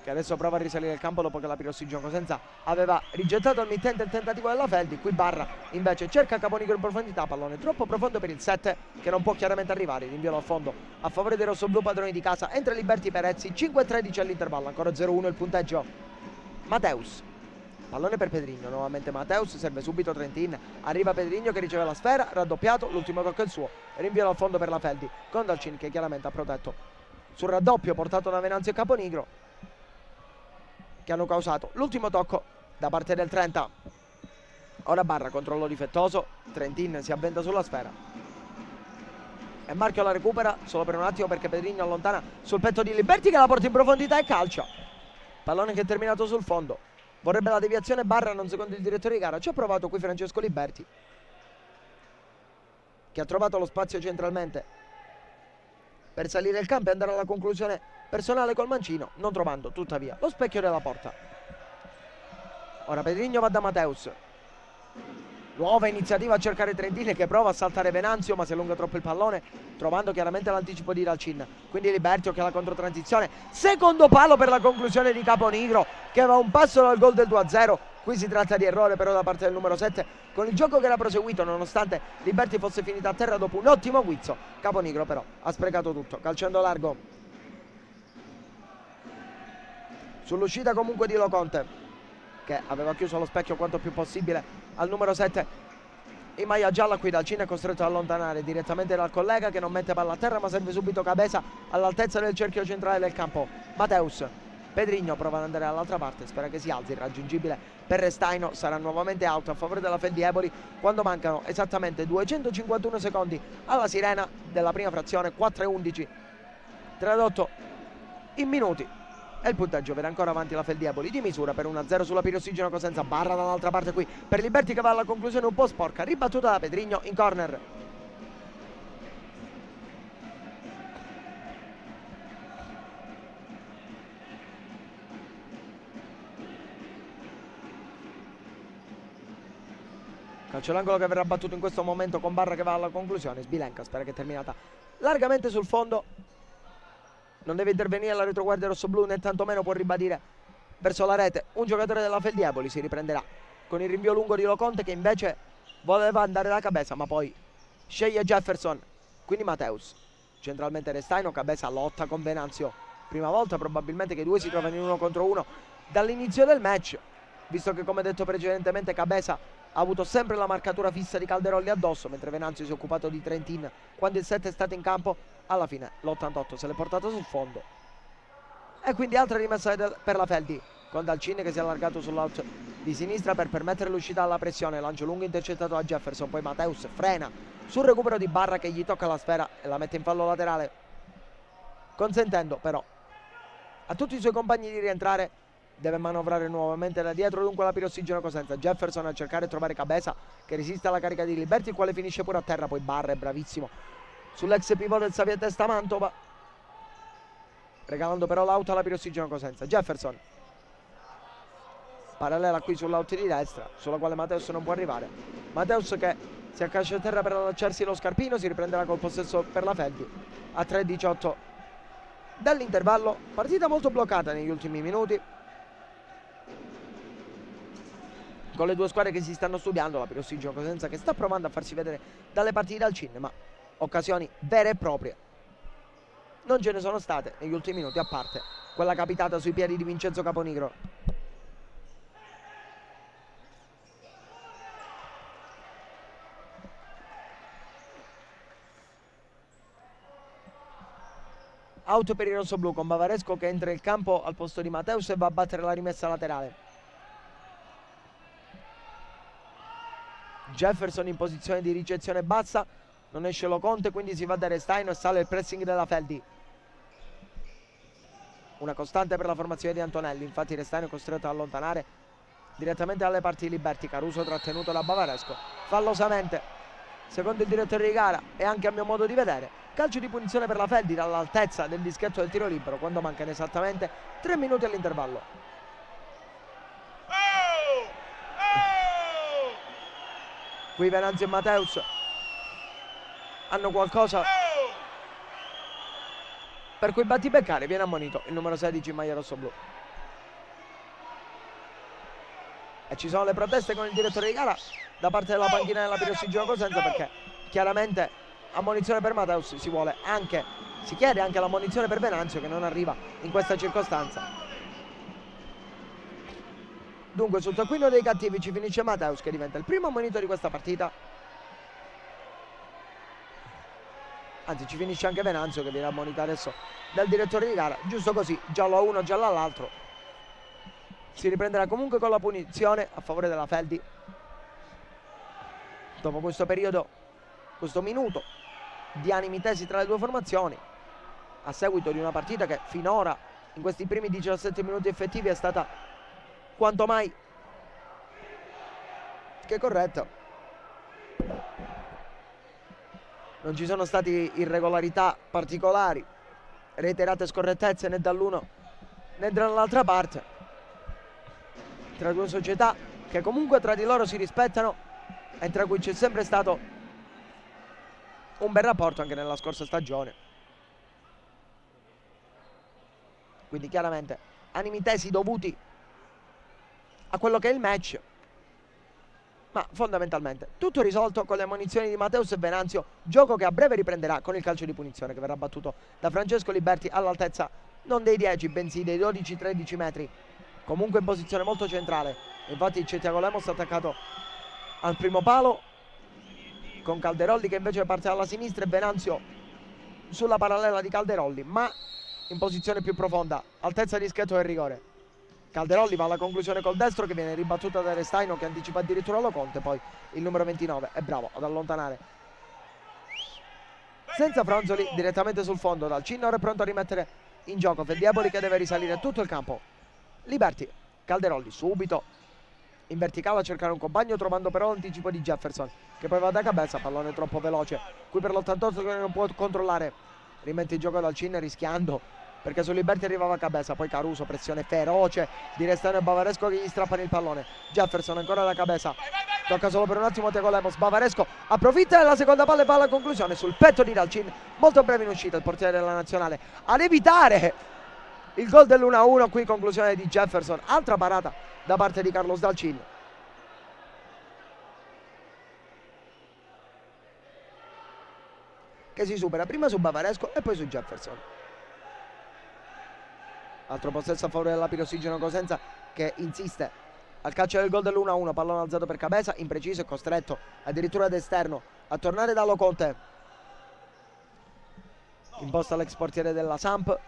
che adesso prova a risalire il campo dopo che la Pirossigeno Cosenza aveva rigettato al mittente il tentativo della Feldi. Qui Barra invece cerca Caponigro in profondità, pallone troppo profondo per il 7 che non può chiaramente arrivare, rinvio al fondo a favore dei rossoblù padroni di casa. Entra Liberti per Ezzi, 5-13 all'intervallo, ancora 0-1 il punteggio. Matteus, pallone per Pedrigno, nuovamente Matteus, serve subito Trentin, arriva Pedrigno che riceve la sfera, raddoppiato, l'ultimo tocco è il suo, rinvio al fondo per la Feldi, con Dalcin che chiaramente ha protetto sul raddoppio portato da Venanzio e Caponigro, che hanno causato l'ultimo tocco da parte del 30. Ora Barra, controllo difettoso, Trentin si avventa sulla sfera e Marchio la recupera solo per un attimo perché Pedrigno allontana sul petto di Liberti che la porta in profondità e calcia. Pallone che è terminato sul fondo, vorrebbe la deviazione Barra, non secondo il direttore di gara. Ci ha provato qui Francesco Liberti, che ha trovato lo spazio centralmente per salire il campo e andare alla conclusione personale col mancino, non trovando tuttavia lo specchio della porta. Ora Pedrigno va da Matteus, nuova iniziativa a cercare Trentin che prova a saltare Venanzio ma si allunga troppo il pallone, trovando chiaramente l'anticipo di Dalcin, quindi Libertio che ha la controtransizione, secondo palo per la conclusione di Caponigro che va un passo dal gol del 2-0. Qui si tratta di errore però da parte del numero 7, con il gioco che era proseguito nonostante Liberti fosse finita a terra dopo un ottimo guizzo. Caponigro però ha sprecato tutto, calciando largo sull'uscita comunque di Loconte, che aveva chiuso lo specchio quanto più possibile al numero 7 in maglia gialla. Qui Dalcin è costretto ad allontanare direttamente dal collega che non mette palla a terra ma serve subito Cabeza all'altezza del cerchio centrale del campo. Matteus, Pedrigno prova ad andare dall'altra parte, spera che si alzi, irraggiungibile per Restaino, sarà nuovamente out a favore della Feldi Eboli quando mancano esattamente 251 secondi alla sirena della prima frazione, 4-11 tradotto in minuti, e il punteggio vede ancora avanti la Feldi Eboli di misura per 1-0 sulla Pirossigeno Cosenza. Barra dall'altra parte qui per Liberti che va alla conclusione un po' sporca, ribattuta da Pedrigno in corner. Calcio d'angolo che verrà battuto in questo momento con Barra che va alla conclusione. Sbilenca spera che è terminata largamente sul fondo, non deve intervenire la retroguardia rossoblù né tantomeno può ribadire verso la rete un giocatore della Feldi Eboli. Si riprenderà con il rinvio lungo di Loconte che invece voleva andare da Cabeza ma poi sceglie Jefferson, quindi Matteus, centralmente Restaino, Cabeza lotta con Venanzio, prima volta probabilmente che i due si trovano in 1 contro 1 dall'inizio del match, visto che come detto precedentemente Cabeza ha avuto sempre la marcatura fissa di Calderolli addosso, mentre Venanzio si è occupato di Trentin quando il 7 è stato in campo. Alla fine l'88 se l'è portato sul fondo E quindi altra rimessa per la Feldi, con Dalcin che si è allargato sull'out di sinistra per permettere l'uscita dalla pressione. Lancio lungo intercettato da Jefferson, poi Mateus frena sul recupero di Barra che gli tocca la sfera e la mette in fallo laterale, consentendo però a tutti i suoi compagni di rientrare. Deve manovrare nuovamente da dietro dunque la Pirossigeno Cosenza. Jefferson a cercare di trovare Cabeza che resiste alla carica di Liberty, il quale finisce pure a terra. Poi Barra è bravissimo sull'ex pivot del Sapientesta Mantova, regalando però l'auto alla Pirossigeno Cosenza. Jefferson parallela qui sull'out di destra, sulla quale Mateus non può arrivare. Mateus che si accascia a terra per allacciarsi lo scarpino, si riprenderà col possesso per la Feldi a 3:18 dall'intervallo. Partita molto bloccata negli ultimi minuti, con le due squadre che si stanno studiando. La Pirossigeno Cosenza che sta provando a farsi vedere dalle partite al cinema, occasioni vere e proprie non ce ne sono state negli ultimi minuti, a parte quella capitata sui piedi di Vincenzo Caponigro. Out per i rossoblu con Bavaresco che entra in campo al posto di Mateus e va a battere la rimessa laterale. Jefferson in posizione di ricezione bassa, non esce Loconte, quindi si va da Restaino e sale il pressing della Feldi. Una costante per la formazione di Antonelli, infatti Restaino è costretto ad allontanare direttamente dalle parti di Liberty. Caruso trattenuto da Bavaresco fallosamente, secondo il direttore di gara e anche a mio modo di vedere. Calcio di punizione per la Feldi dall'altezza del dischetto del tiro libero, quando mancano esattamente 3 minuti all'intervallo. Qui Venanzio e Mateus hanno qualcosa per cui battibeccare. Viene ammonito il numero 16 in maglia rossoblu. E ci sono le proteste con il direttore di gara da parte della panchina della Pirossigeno Cosenza, perché chiaramente ammonizione per Mateus si chiede anche l'ammonizione per Venanzio, che non arriva in questa circostanza. Dunque sul taccuino dei cattivi ci finisce Mateus, che diventa il primo ammonito di questa partita. Anzi, ci finisce anche Venanzio, che viene ammonito adesso dal direttore di gara. Giusto così, giallo a uno, giallo all'altro. Si riprenderà comunque con la punizione a favore della Feldi dopo questo periodo, questo minuto di animi tesi tra le due formazioni, a seguito di una partita che finora in questi primi 17 minuti effettivi è stata quanto mai che corretta. Non ci sono state irregolarità particolari, reiterate scorrettezze né dall'uno né dall'altra parte, tra due società che comunque tra di loro si rispettano e tra cui c'è sempre stato un bel rapporto anche nella scorsa stagione. Quindi chiaramente animi tesi dovuti a quello che è il match, ma fondamentalmente tutto risolto con le ammonizioni di Mateus e Venanzio, gioco che a breve riprenderà con il calcio di punizione che verrà battuto da Francesco Liberty all'altezza non dei 10 bensì dei 12-13 metri, comunque in posizione molto centrale. Infatti Cetiago Lemos attaccato al primo palo, con Calderolli che invece parte dalla sinistra e Venanzio sulla parallela di Calderolli, ma in posizione più profonda, altezza di dischetto del rigore. Calderolli va alla conclusione col destro, che viene ribattuta da Restaino, che anticipa addirittura Loconte. Poi il numero 29 è bravo ad allontanare senza fronzoli direttamente sul fondo. Dalcin ora è pronto a rimettere in gioco Feldieboli, che deve risalire tutto il campo. Liberty, Calderolli subito in verticale a cercare un compagno, trovando però l'anticipo di Jefferson, che poi va da Cabeza, pallone troppo veloce qui per l'88 che non può controllare. Rimette in gioco Dalcin rischiando, perché su Liberty arrivava Cabeza, poi Caruso, pressione feroce di Restaino e Bavaresco che gli strappano il pallone. Jefferson ancora da Cabeza, tocca solo per un attimo Tiago Lemos. Bavaresco approfitta della seconda palla e va alla conclusione sul petto di Dalcin, molto breve in uscita il portiere della nazionale ad evitare il gol dell'1-1. Qui conclusione di Jefferson, altra parata da parte di Carlos Dalcin. Che si supera prima su Bavaresco e poi su Jefferson. Altro possesso a favore della Pirossigeno Cosenza, che insiste al calcio del gol dell'1-1. Pallone alzato per Cabeza, impreciso e costretto addirittura ad esterno a tornare da Loconte. Imposta l'ex portiere della Samp.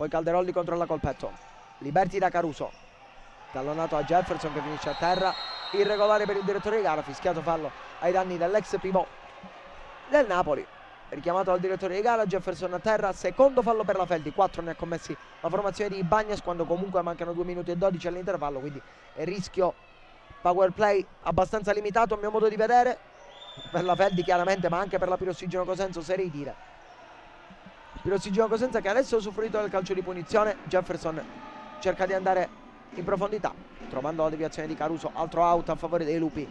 poi Calderolli controlla col petto, Liberti da Caruso, tallonato a Jefferson che finisce a terra, irregolare per il direttore di gara, fischiato fallo ai danni dell'ex pivot del Napoli, richiamato dal direttore di gara. Jefferson a terra, secondo fallo per la Feldi, 4 ne ha commessi la formazione di Ibañez quando comunque mancano 2 minuti e 12 all'intervallo, quindi è rischio power play abbastanza limitato a mio modo di vedere, per la Feldi chiaramente, ma anche per la Pirossigeno Cosenza, oserei dire. Pirossigeno Cosenza che adesso ha usufruito del calcio di punizione. Jefferson cerca di andare in profondità, trovando la deviazione di Caruso, altro out a favore dei Lupi.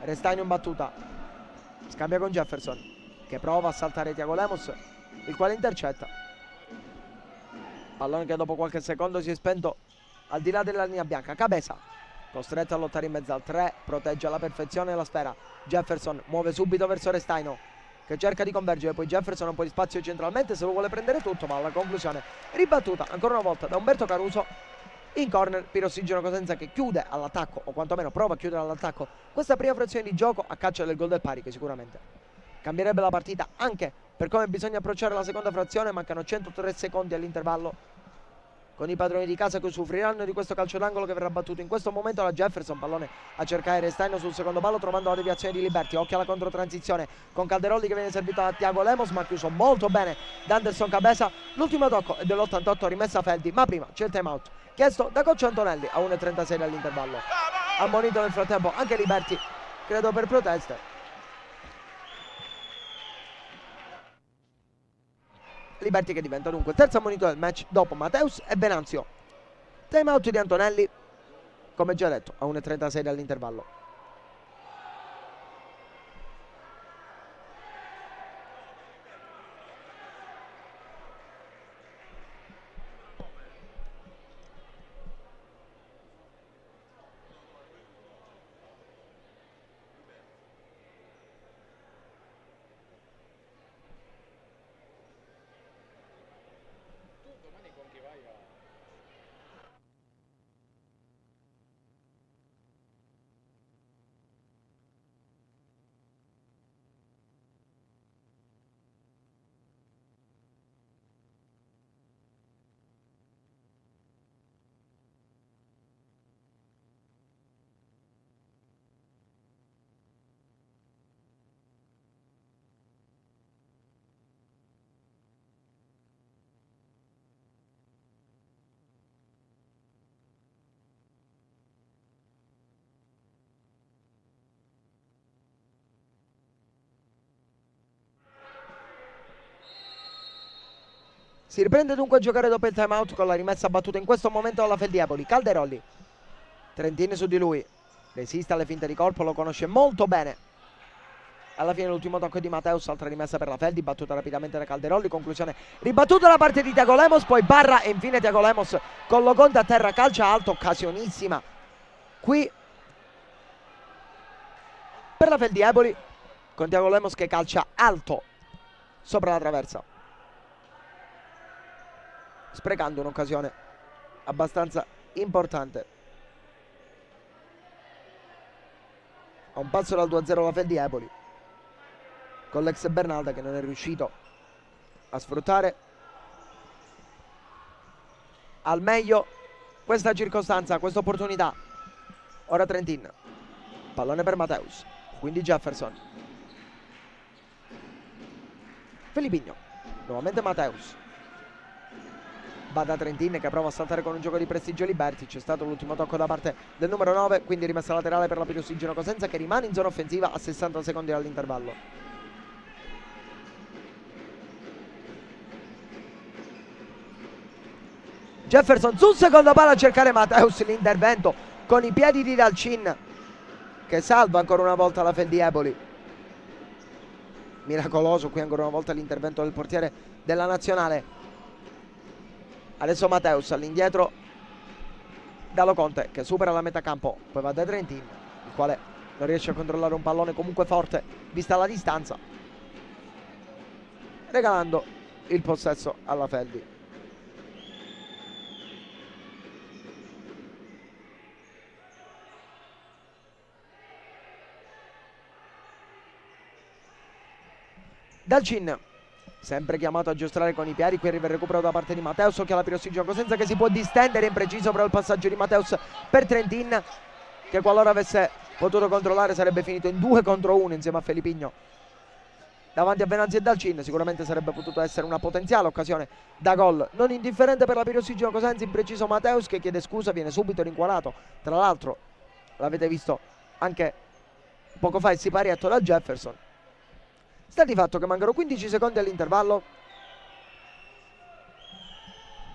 Restaino in battuta, scambia con Jefferson che prova a saltare Thiago Lemos, il quale intercetta. Pallone che dopo qualche secondo si è spento al di là della linea bianca. Cabeza, costretto a lottare in mezzo al 3, protegge alla perfezione la sfera. Jefferson muove subito verso Restaino che cerca di convergere, poi Jefferson ha un po' di spazio centralmente se lo vuole prendere tutto, ma alla conclusione ribattuta ancora una volta da Umberto Caruso. In corner Pirossigeno Cosenza che chiude all'attacco, o quantomeno prova a chiudere all'attacco questa prima frazione di gioco a caccia del gol del pari, che sicuramente cambierebbe la partita anche per come bisogna approcciare la seconda frazione. Mancano 103 secondi all'intervallo, con i padroni di casa che soffriranno di questo calcio d'angolo che verrà battuto in questo momento da Jefferson. Pallone a cercare Restaino sul secondo palo, trovando la deviazione di Liberti. Occhio alla controtransizione con Calderolli che viene servito da Thiago Lemos, ma chiuso molto bene da Anderson Cabeza. L'ultimo tocco è dell'88, rimessa Feldi, ma prima c'è il time out chiesto da coach Antonelli a 1:36 dall'intervallo. Ammonito nel frattempo anche Liberti, credo per proteste. Liberti che diventa dunque il terzo ammonito del match dopo Mateus e Venanzio. Time out di Antonelli, come già detto, a 1:36 dall'intervallo. Si riprende dunque a giocare dopo il time out con la rimessa battuta in questo momento dalla Feldieboli. Calderolli, Trentini su di lui, resiste alle finte di corpo, lo conosce molto bene. Alla fine l'ultimo tocco di Mateus, altra rimessa per la Feldi, battuta rapidamente da Calderolli, conclusione ribattuta da parte di Thiago Lemos, poi barra e infine Thiago Lemos con Loconte a terra, calcia alto, occasionissima qui per la Feldieboli, con Thiago Lemos che calcia alto sopra la traversa, sprecando un'occasione abbastanza importante. A un passo dal 2-0 la Feldieboli, con l'ex Bernalda che non è riuscito a sfruttare al meglio questa circostanza, questa opportunità. Ora Trentin, pallone per Mateus, quindi Jefferson, Filippigno, nuovamente Mateus, va da Trentin che prova a saltare con un gioco di prestigio Liberti. C'è stato l'ultimo tocco da parte del numero 9, quindi rimessa laterale per la Pirossigeno Cosenza che rimane in zona offensiva a 60 secondi dall'intervallo. Jefferson sul secondo palo a cercare Mateus, l'intervento con i piedi di Dalcin che salva ancora una volta la Feldieboli. Miracoloso qui ancora una volta l'intervento del portiere della nazionale. Adesso Mateus all'indietro da Loconte che supera la metà campo, poi va da Trentin, il quale non riesce a controllare un pallone comunque forte vista la distanza, regalando il possesso alla Feldi. Dalcin sempre chiamato a giostrare con i piedi. Qui arriva il recupero da parte di Mateus, occhio alla Pirossigeno Cosenza che si può distendere, impreciso però il passaggio di Mateus per Trentin, che qualora avesse potuto controllare sarebbe finito in 2 contro 1 insieme a Felipigno davanti a Venanzi e Dalcin. Sicuramente sarebbe potuto essere una potenziale occasione da gol non indifferente per la Pirossigeno Cosenza. Impreciso Mateus che chiede scusa, viene subito rinquadrato, tra l'altro l'avete visto anche poco fa il siparietto da Jefferson. Sta di fatto che mancano 15 secondi all'intervallo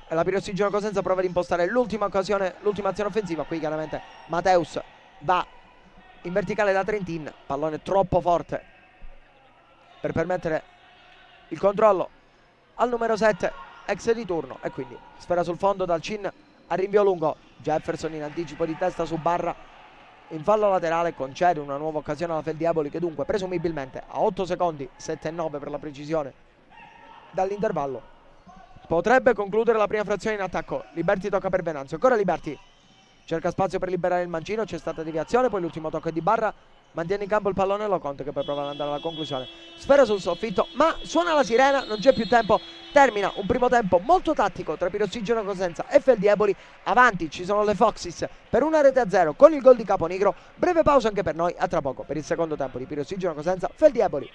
e la Pirossigeno Cosenza prova ad impostare l'ultima occasione, l'ultima azione offensiva. Qui chiaramente Mateus va in verticale da Trentin, pallone troppo forte per permettere il controllo al numero 7, ex di turno, e quindi sfera sul fondo dal Cin a rinvio lungo. Jefferson in anticipo di testa su Barra, in fallo laterale concede una nuova occasione alla Feldieboli, che dunque presumibilmente a 8 secondi, 7 e 9 per la precisione, dall'intervallo potrebbe concludere la prima frazione in attacco. Liberti tocca per Venanzio, ancora Liberti, cerca spazio per liberare il mancino, c'è stata deviazione, poi l'ultimo tocco è di Barra, mantiene in campo il pallone Loconte che poi prova ad andare alla conclusione, sfera sul soffitto ma suona la sirena, non c'è più tempo. Termina un primo tempo molto tattico tra Pirossigeno Cosenza e Feldieboli. Avanti ci sono le Foxes per 1-0 con il gol di Caponigro. Breve pausa anche per noi, a tra poco per il secondo tempo di Pirossigeno Cosenza Feldieboli.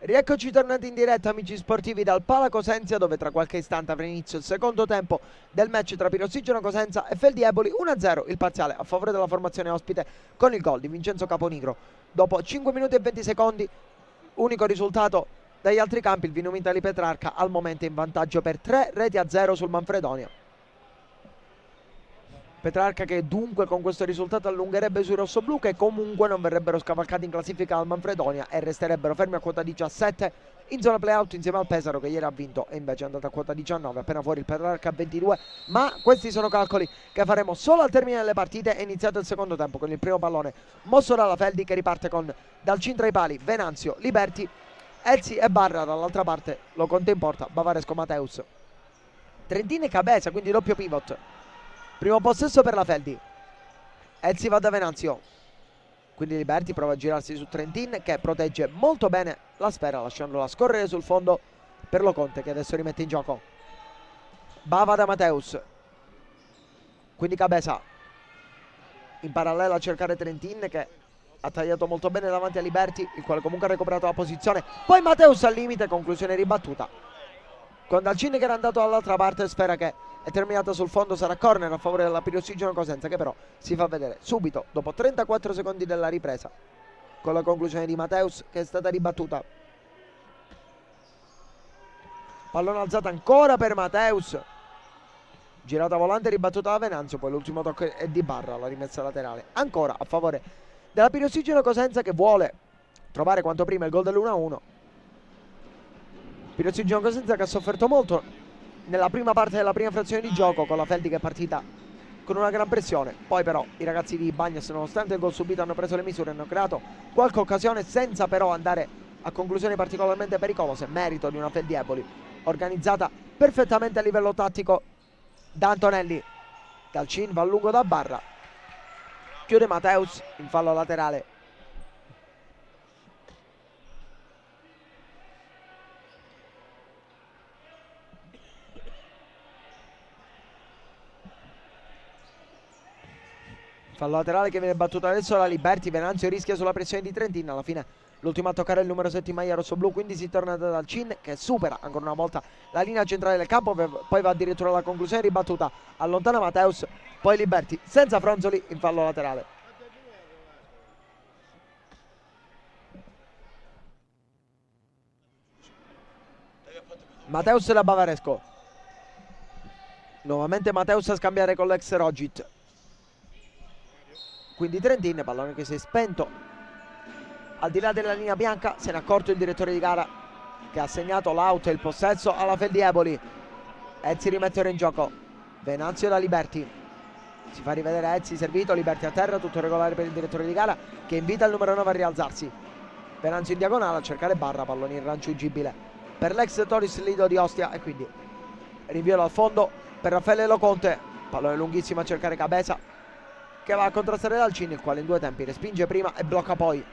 Rieccoci tornati in diretta, amici sportivi, dal Pala Cosenza, dove tra qualche istante avrà inizio il secondo tempo del match tra Pirossigeno Cosenza e Feldi Eboli. 1-0 il parziale a favore della formazione ospite, con il gol di Vincenzo Caponigro dopo 5 minuti e 20 secondi. Unico risultato dagli altri campi: il Vino Vinta di Petrarca al momento in vantaggio per 3-0 sul Manfredonia. Petrarca che dunque con questo risultato allungherebbe sui rossoblù, che comunque non verrebbero scavalcati in classifica al Manfredonia e resterebbero fermi a quota 17 in zona playout insieme al Pesaro, che ieri ha vinto e invece è andato a quota 19, appena fuori il Petrarca a 22. Ma questi sono calcoli che faremo solo al termine delle partite. È iniziato il secondo tempo con il primo pallone mosso dalla Feldi, che riparte con dal centro ai pali Venanzio, Liberti, Elsi e Barra. Dall'altra parte lo conta in porta Bavaresco, Mateus, Trentin e Cabeza, quindi doppio pivot. Primo possesso per la Feldi. Elsi va da Venanzio, quindi Liberti prova a girarsi su Trentin, che protegge molto bene la sfera lasciandola scorrere sul fondo per Loconte, che adesso rimette in gioco. Bava da Mateus, quindi Cabeza in parallelo a cercare Trentin, che ha tagliato molto bene davanti a Liberti, il quale comunque ha recuperato la posizione. Poi Mateus al limite, conclusione ribattuta con Dalcin che era andato dall'altra parte. Sfera che è terminata sul fondo, sarà corner a favore della Pirossigeno Cosenza, che però si fa vedere subito dopo 34 secondi della ripresa, con la conclusione di Mateus che è stata ribattuta. Pallone alzato ancora per Mateus, girata volante ribattuta da Venanzio, poi l'ultimo tocco è di Barra, la rimessa laterale ancora a favore della Pirossigeno Cosenza, che vuole trovare quanto prima il gol dell'1-1. Pirossigeno Cosenza che ha sofferto molto nella prima parte della prima frazione di gioco, con la Feldi che è partita con una gran pressione. Poi però i ragazzi di Bagnas, nonostante il gol subito, hanno preso le misure, hanno creato qualche occasione senza però andare a conclusioni particolarmente pericolose, merito di una Feldi Eboli organizzata perfettamente a livello tattico da Antonelli. Dalcin va a lungo da Barra, chiude Mateus in fallo laterale. Fallo laterale che viene battuto adesso da Liberti. Venanzio rischia sulla pressione di Trentin. Alla fine l'ultimo a toccare il numero 7 in maglia rossoblù, quindi si torna da Dalcin, che supera ancora una volta la linea centrale del campo, poi va addirittura alla conclusione ribattuta, allontana Mateus, poi Liberti senza fronzoli in fallo laterale. Mateus da Bavaresco, nuovamente Mateus a scambiare con l'ex Rogit, quindi Trentin, pallone che si è spento al di là della linea bianca. Se ne è accorto il direttore di gara, che ha segnato l'out e il possesso alla Feldi Eboli. Ezzi rimette ora in gioco Venanzio da Liberti, si fa rivedere Ezzi servito, Liberti a terra, tutto regolare per il direttore di gara, che invita il numero 9 a rialzarsi. Venanzio in diagonale a cercare Barra, pallone irraggiungibile per l'ex Toris Lido di Ostia, e quindi rinvio dal fondo per Raffaele Loconte, pallone lunghissimo a cercare Cabeza, che va a contrastare Dalcin, il quale in due tempi respinge prima e blocca poi.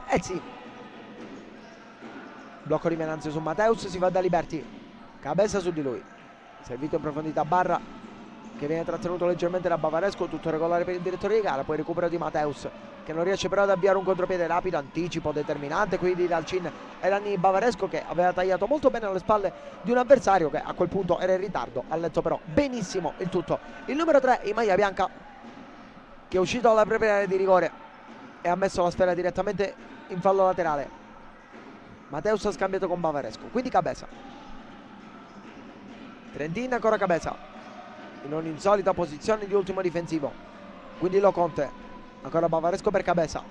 Ezzi, blocco di Venanzio su Mateus, si va da Liberti, Cabeza su di lui, servito in profondità Barra, che viene trattenuto leggermente da Bavaresco, tutto regolare per il direttore di gara. Poi recupero di Mateus, che non riesce però ad avviare un contropiede rapido, anticipo determinante quindi Dalcin e danni Bavaresco, che aveva tagliato molto bene alle spalle di un avversario che a quel punto era in ritardo. Ha letto però benissimo il tutto il numero 3 in maglia bianca, che è uscito dalla propria area di rigore e ha messo la sfera direttamente in fallo laterale. Mateus ha scambiato con Bavaresco, quindi Cabeza. Trentin, ancora Cabeza in un'insolita posizione di ultimo difensivo, quindi Loconte, ancora Bavaresco per Cabeza.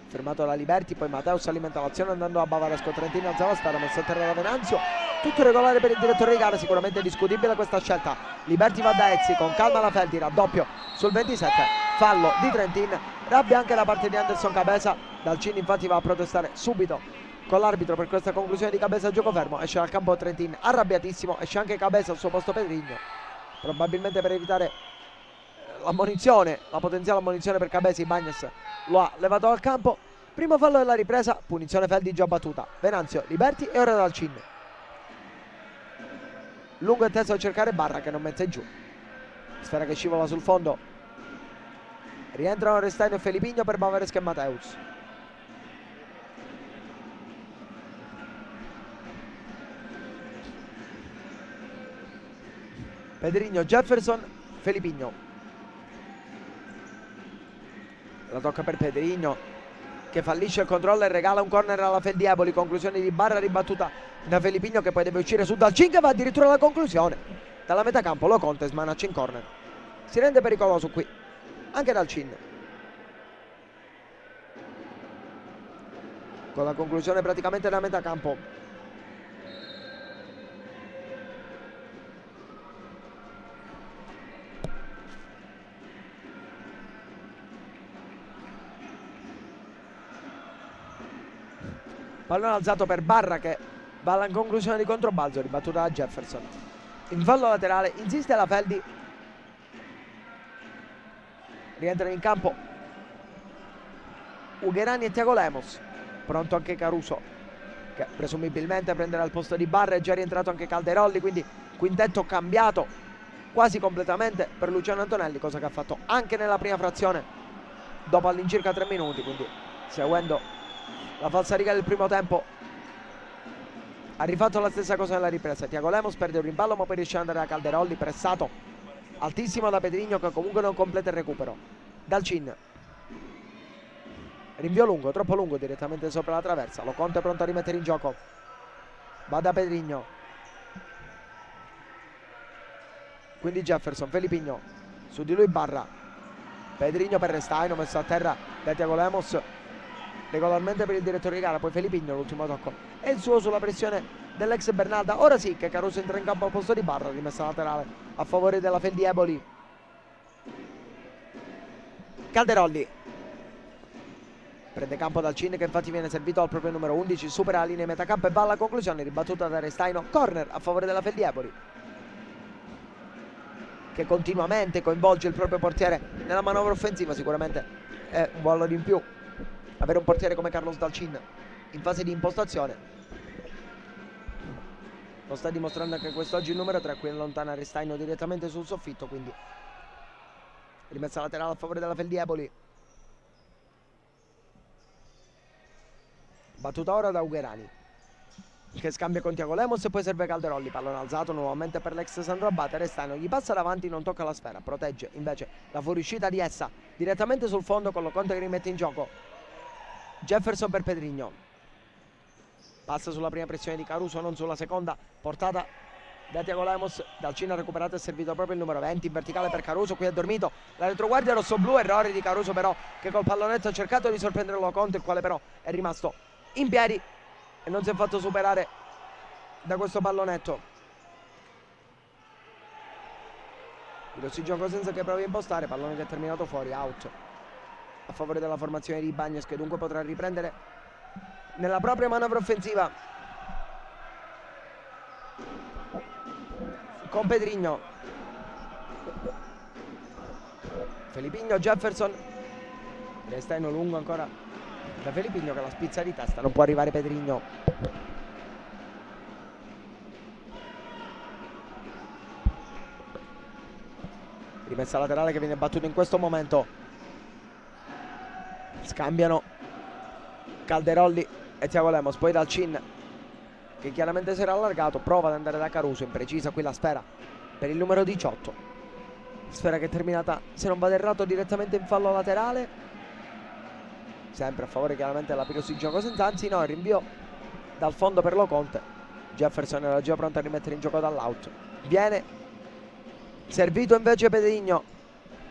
Fermato da Liberti, poi Mateus alimenta l'azione andando a Bavaresco. Trentin alza la sfera, messa a terra da Venanzio, tutto regolare per il direttore di gara, sicuramente discutibile questa scelta. Liberti va da Ezzi, con calma la Feldi, raddoppio sul 27, fallo di Trentin, rabbia anche da parte di Anderson Cabeza. Dalcin infatti va a protestare subito con l'arbitro per questa conclusione di Cabeza a gioco fermo. Esce dal campo Trentin arrabbiatissimo, esce anche Cabeza al suo posto Pedrigno, probabilmente per evitare l'ammonizione, la potenziale ammonizione per Cabeza. Bagnes lo ha levato dal campo. Primo fallo della ripresa, punizione Feldi già battuta. Venanzio, Liberti e ora Dalcin. Lungo e teso a cercare Barra, che non mette giù. Sfera che scivola sul fondo, Rientrano Restaino e Felipigno per Bavareschi e Mateus. Pedrigno, Jefferson, Felipigno. La tocca per Pedrigno, che fallisce il controllo e regala un corner alla Feldieboli. Conclusione di Barra ribattuta da Felipigno, che poi deve uscire su Dalcin, che va addirittura alla conclusione. Dalla metà campo Lo Conte smanaccia in corner. Si rende pericoloso qui anche Dalcin, con la conclusione praticamente da metà campo. Pallone alzato per Barra, che va alla conclusione di controbalzo, ribattuta da Jefferson. In fallo laterale insiste la Feldi. Rientrano in campo Ugherani e Tiago Lemos. Pronto anche Caruso, che presumibilmente prenderà il posto di Barra. È già rientrato anche Calderolli, quindi quintetto cambiato quasi completamente per Luciano Antonelli, cosa che ha fatto anche nella prima frazione dopo all'incirca 3 minuti. Quindi, seguendo la falsariga del primo tempo, ha rifatto la stessa cosa nella ripresa. Tiago Lemos perde un rimballo, ma poi riesce ad andare da Calderolli, pressato altissimo da Pedrigno, che comunque non completa il recupero. Dalcin, rinvio lungo, troppo lungo, direttamente sopra la traversa. Lo Conte pronto a rimettere in gioco, va da Pedrigno, quindi Jefferson, Felipigno, su di lui Barra. Pedrigno per Restaino, messo a terra da Tiago Lemos regolarmente per il direttore di gara. Poi Felipigno, l'ultimo tocco è il suo sulla pressione dell'ex Bernalda. Ora sì che Caruso entra in campo al posto di Barra, rimessa laterale a favore della Feldieboli. Calderolli prende campo dal Cin, che infatti viene servito al proprio numero 11, supera la linea di metà campo e va alla conclusione, ribattuta da Restaino. Corner a favore della Feldieboli, che continuamente coinvolge il proprio portiere nella manovra offensiva. Sicuramente è un valore in più avere un portiere come Carlos Dalcin in fase di impostazione. Lo sta dimostrando anche quest'oggi il numero 3, qui allontana Restaino direttamente sul soffitto, quindi rimessa laterale a favore della Feldieboli. Battuta ora da Ugherani, che scambia con Tiago Lemos e poi serve Calderolli. Pallone alzato nuovamente per l'ex Sandro Abate. Restaino gli passa davanti, non tocca la sfera, protegge invece la fuoriuscita di essa direttamente sul fondo, con Lo Conte che rimette in gioco. Jefferson per Pedrigno, passa sulla prima pressione di Caruso, non sulla seconda, portata da Tiago Lemos. Dalcin ha recuperato e servito proprio il numero 20 in verticale per Caruso. Qui è dormito la retroguardia rossoblu, errore di Caruso però, che col pallonetto ha cercato di sorprendere Lo Conte, il quale però è rimasto in piedi e non si è fatto superare da questo pallonetto. Lo si gioca senza che provi a impostare, pallone che è terminato fuori, out a favore della formazione di Bagnes, che dunque potrà riprendere nella propria manovra offensiva con Pedrigno. Felipigno, Jefferson, Restaino lungo ancora da Felipigno, che la spizza di testa, non può arrivare Pedrigno. Rimessa laterale che viene battuta in questo momento. Scambiano Calderolli e Tiago Lemos, poi Dalcin, che chiaramente si era allargato, prova ad andare da Caruso, imprecisa qui la sfera per il numero 18. Sfera che è terminata, se non vado errato, direttamente in fallo laterale, sempre a favore chiaramente della Pirossi gioco senza, anzi no, il rinvio dal fondo per Lo Conte. Jefferson era già pronto a rimettere in gioco dall'out. Viene servito invece Pedrigno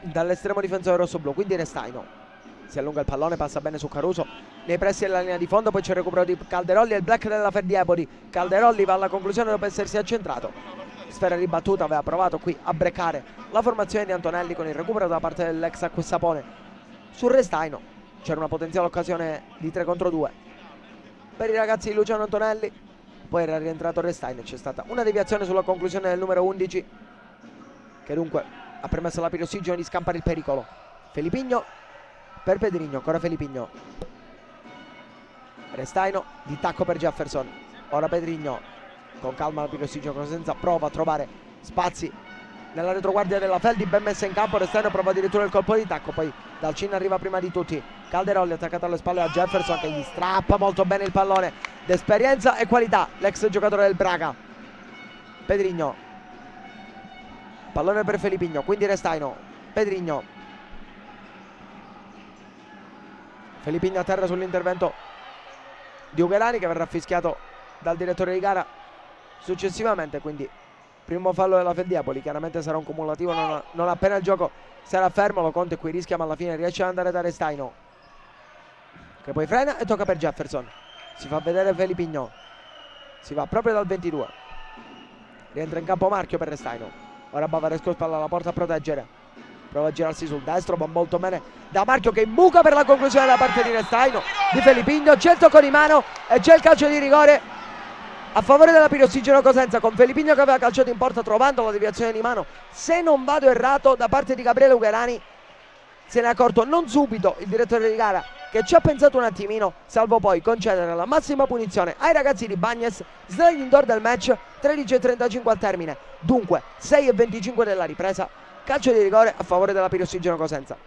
dall'estremo difensore rossoblu, quindi Restaino si allunga il pallone, passa bene su Caruso nei pressi della linea di fondo, poi c'è il recupero di Calderolli e il black della Feldieboli. Calderolli va alla conclusione dopo essersi accentrato. Sfera ribattuta, aveva provato qui a breccare la formazione di Antonelli con il recupero da parte dell'ex Acquisapone su Restaino. C'era una potenziale occasione di 3 contro 2 per i ragazzi di Luciano Antonelli, poi era rientrato Restaino e c'è stata una deviazione sulla conclusione del numero 11, che dunque ha permesso alla Pirossigeno di scampare il pericolo. Felipigno per Pedrigno, ancora Felipigno, Restaino di tacco per Jefferson. Ora Pedrigno con calma, la Pirossigeno senza, prova a trovare spazi nella retroguardia della Feldi, ben messa in campo. Restaino prova addirittura il colpo di tacco, poi Dalcin arriva prima di tutti. Calderolli attaccato alle spalle a Jefferson che gli strappa molto bene il pallone. D'esperienza e qualità l'ex giocatore del Braga. Pedrigno, pallone per Felipinho, quindi Restaino. Pedrigno, Felipinho a terra sull'intervento di Ughelani, che verrà fischiato dal direttore di gara successivamente. Quindi primo fallo della Feldiepoli, chiaramente sarà un cumulativo non appena il gioco sarà fermo. Lo Conte qui rischia, ma alla fine riesce ad andare da Restaino, che poi frena e tocca per Jefferson. Si fa vedere Felipinho, si va proprio dal 22, rientra in campo Marchio per Restaino. Ora Bavaresco spalla alla porta a proteggere, prova a girarsi sul destro, ma molto bene da Marchio, che imbuca per la conclusione da parte di Restaino. Di Felipinho c'è il tocco di mano e c'è il calcio di rigore a favore della Pirossigeno Cosenza, con Felipinho che aveva calciato in porta trovando la deviazione di mano, se non vado errato, da parte di Gabriele Ughelani. Se ne è accorto non subito il direttore di gara, che ci ha pensato un attimino, salvo poi concedere la massima punizione ai ragazzi di Bagnes. Sliding door del match, 13:35 al termine, dunque 6:25 della ripresa. Calcio di rigore a favore della Pirossigeno Cosenza.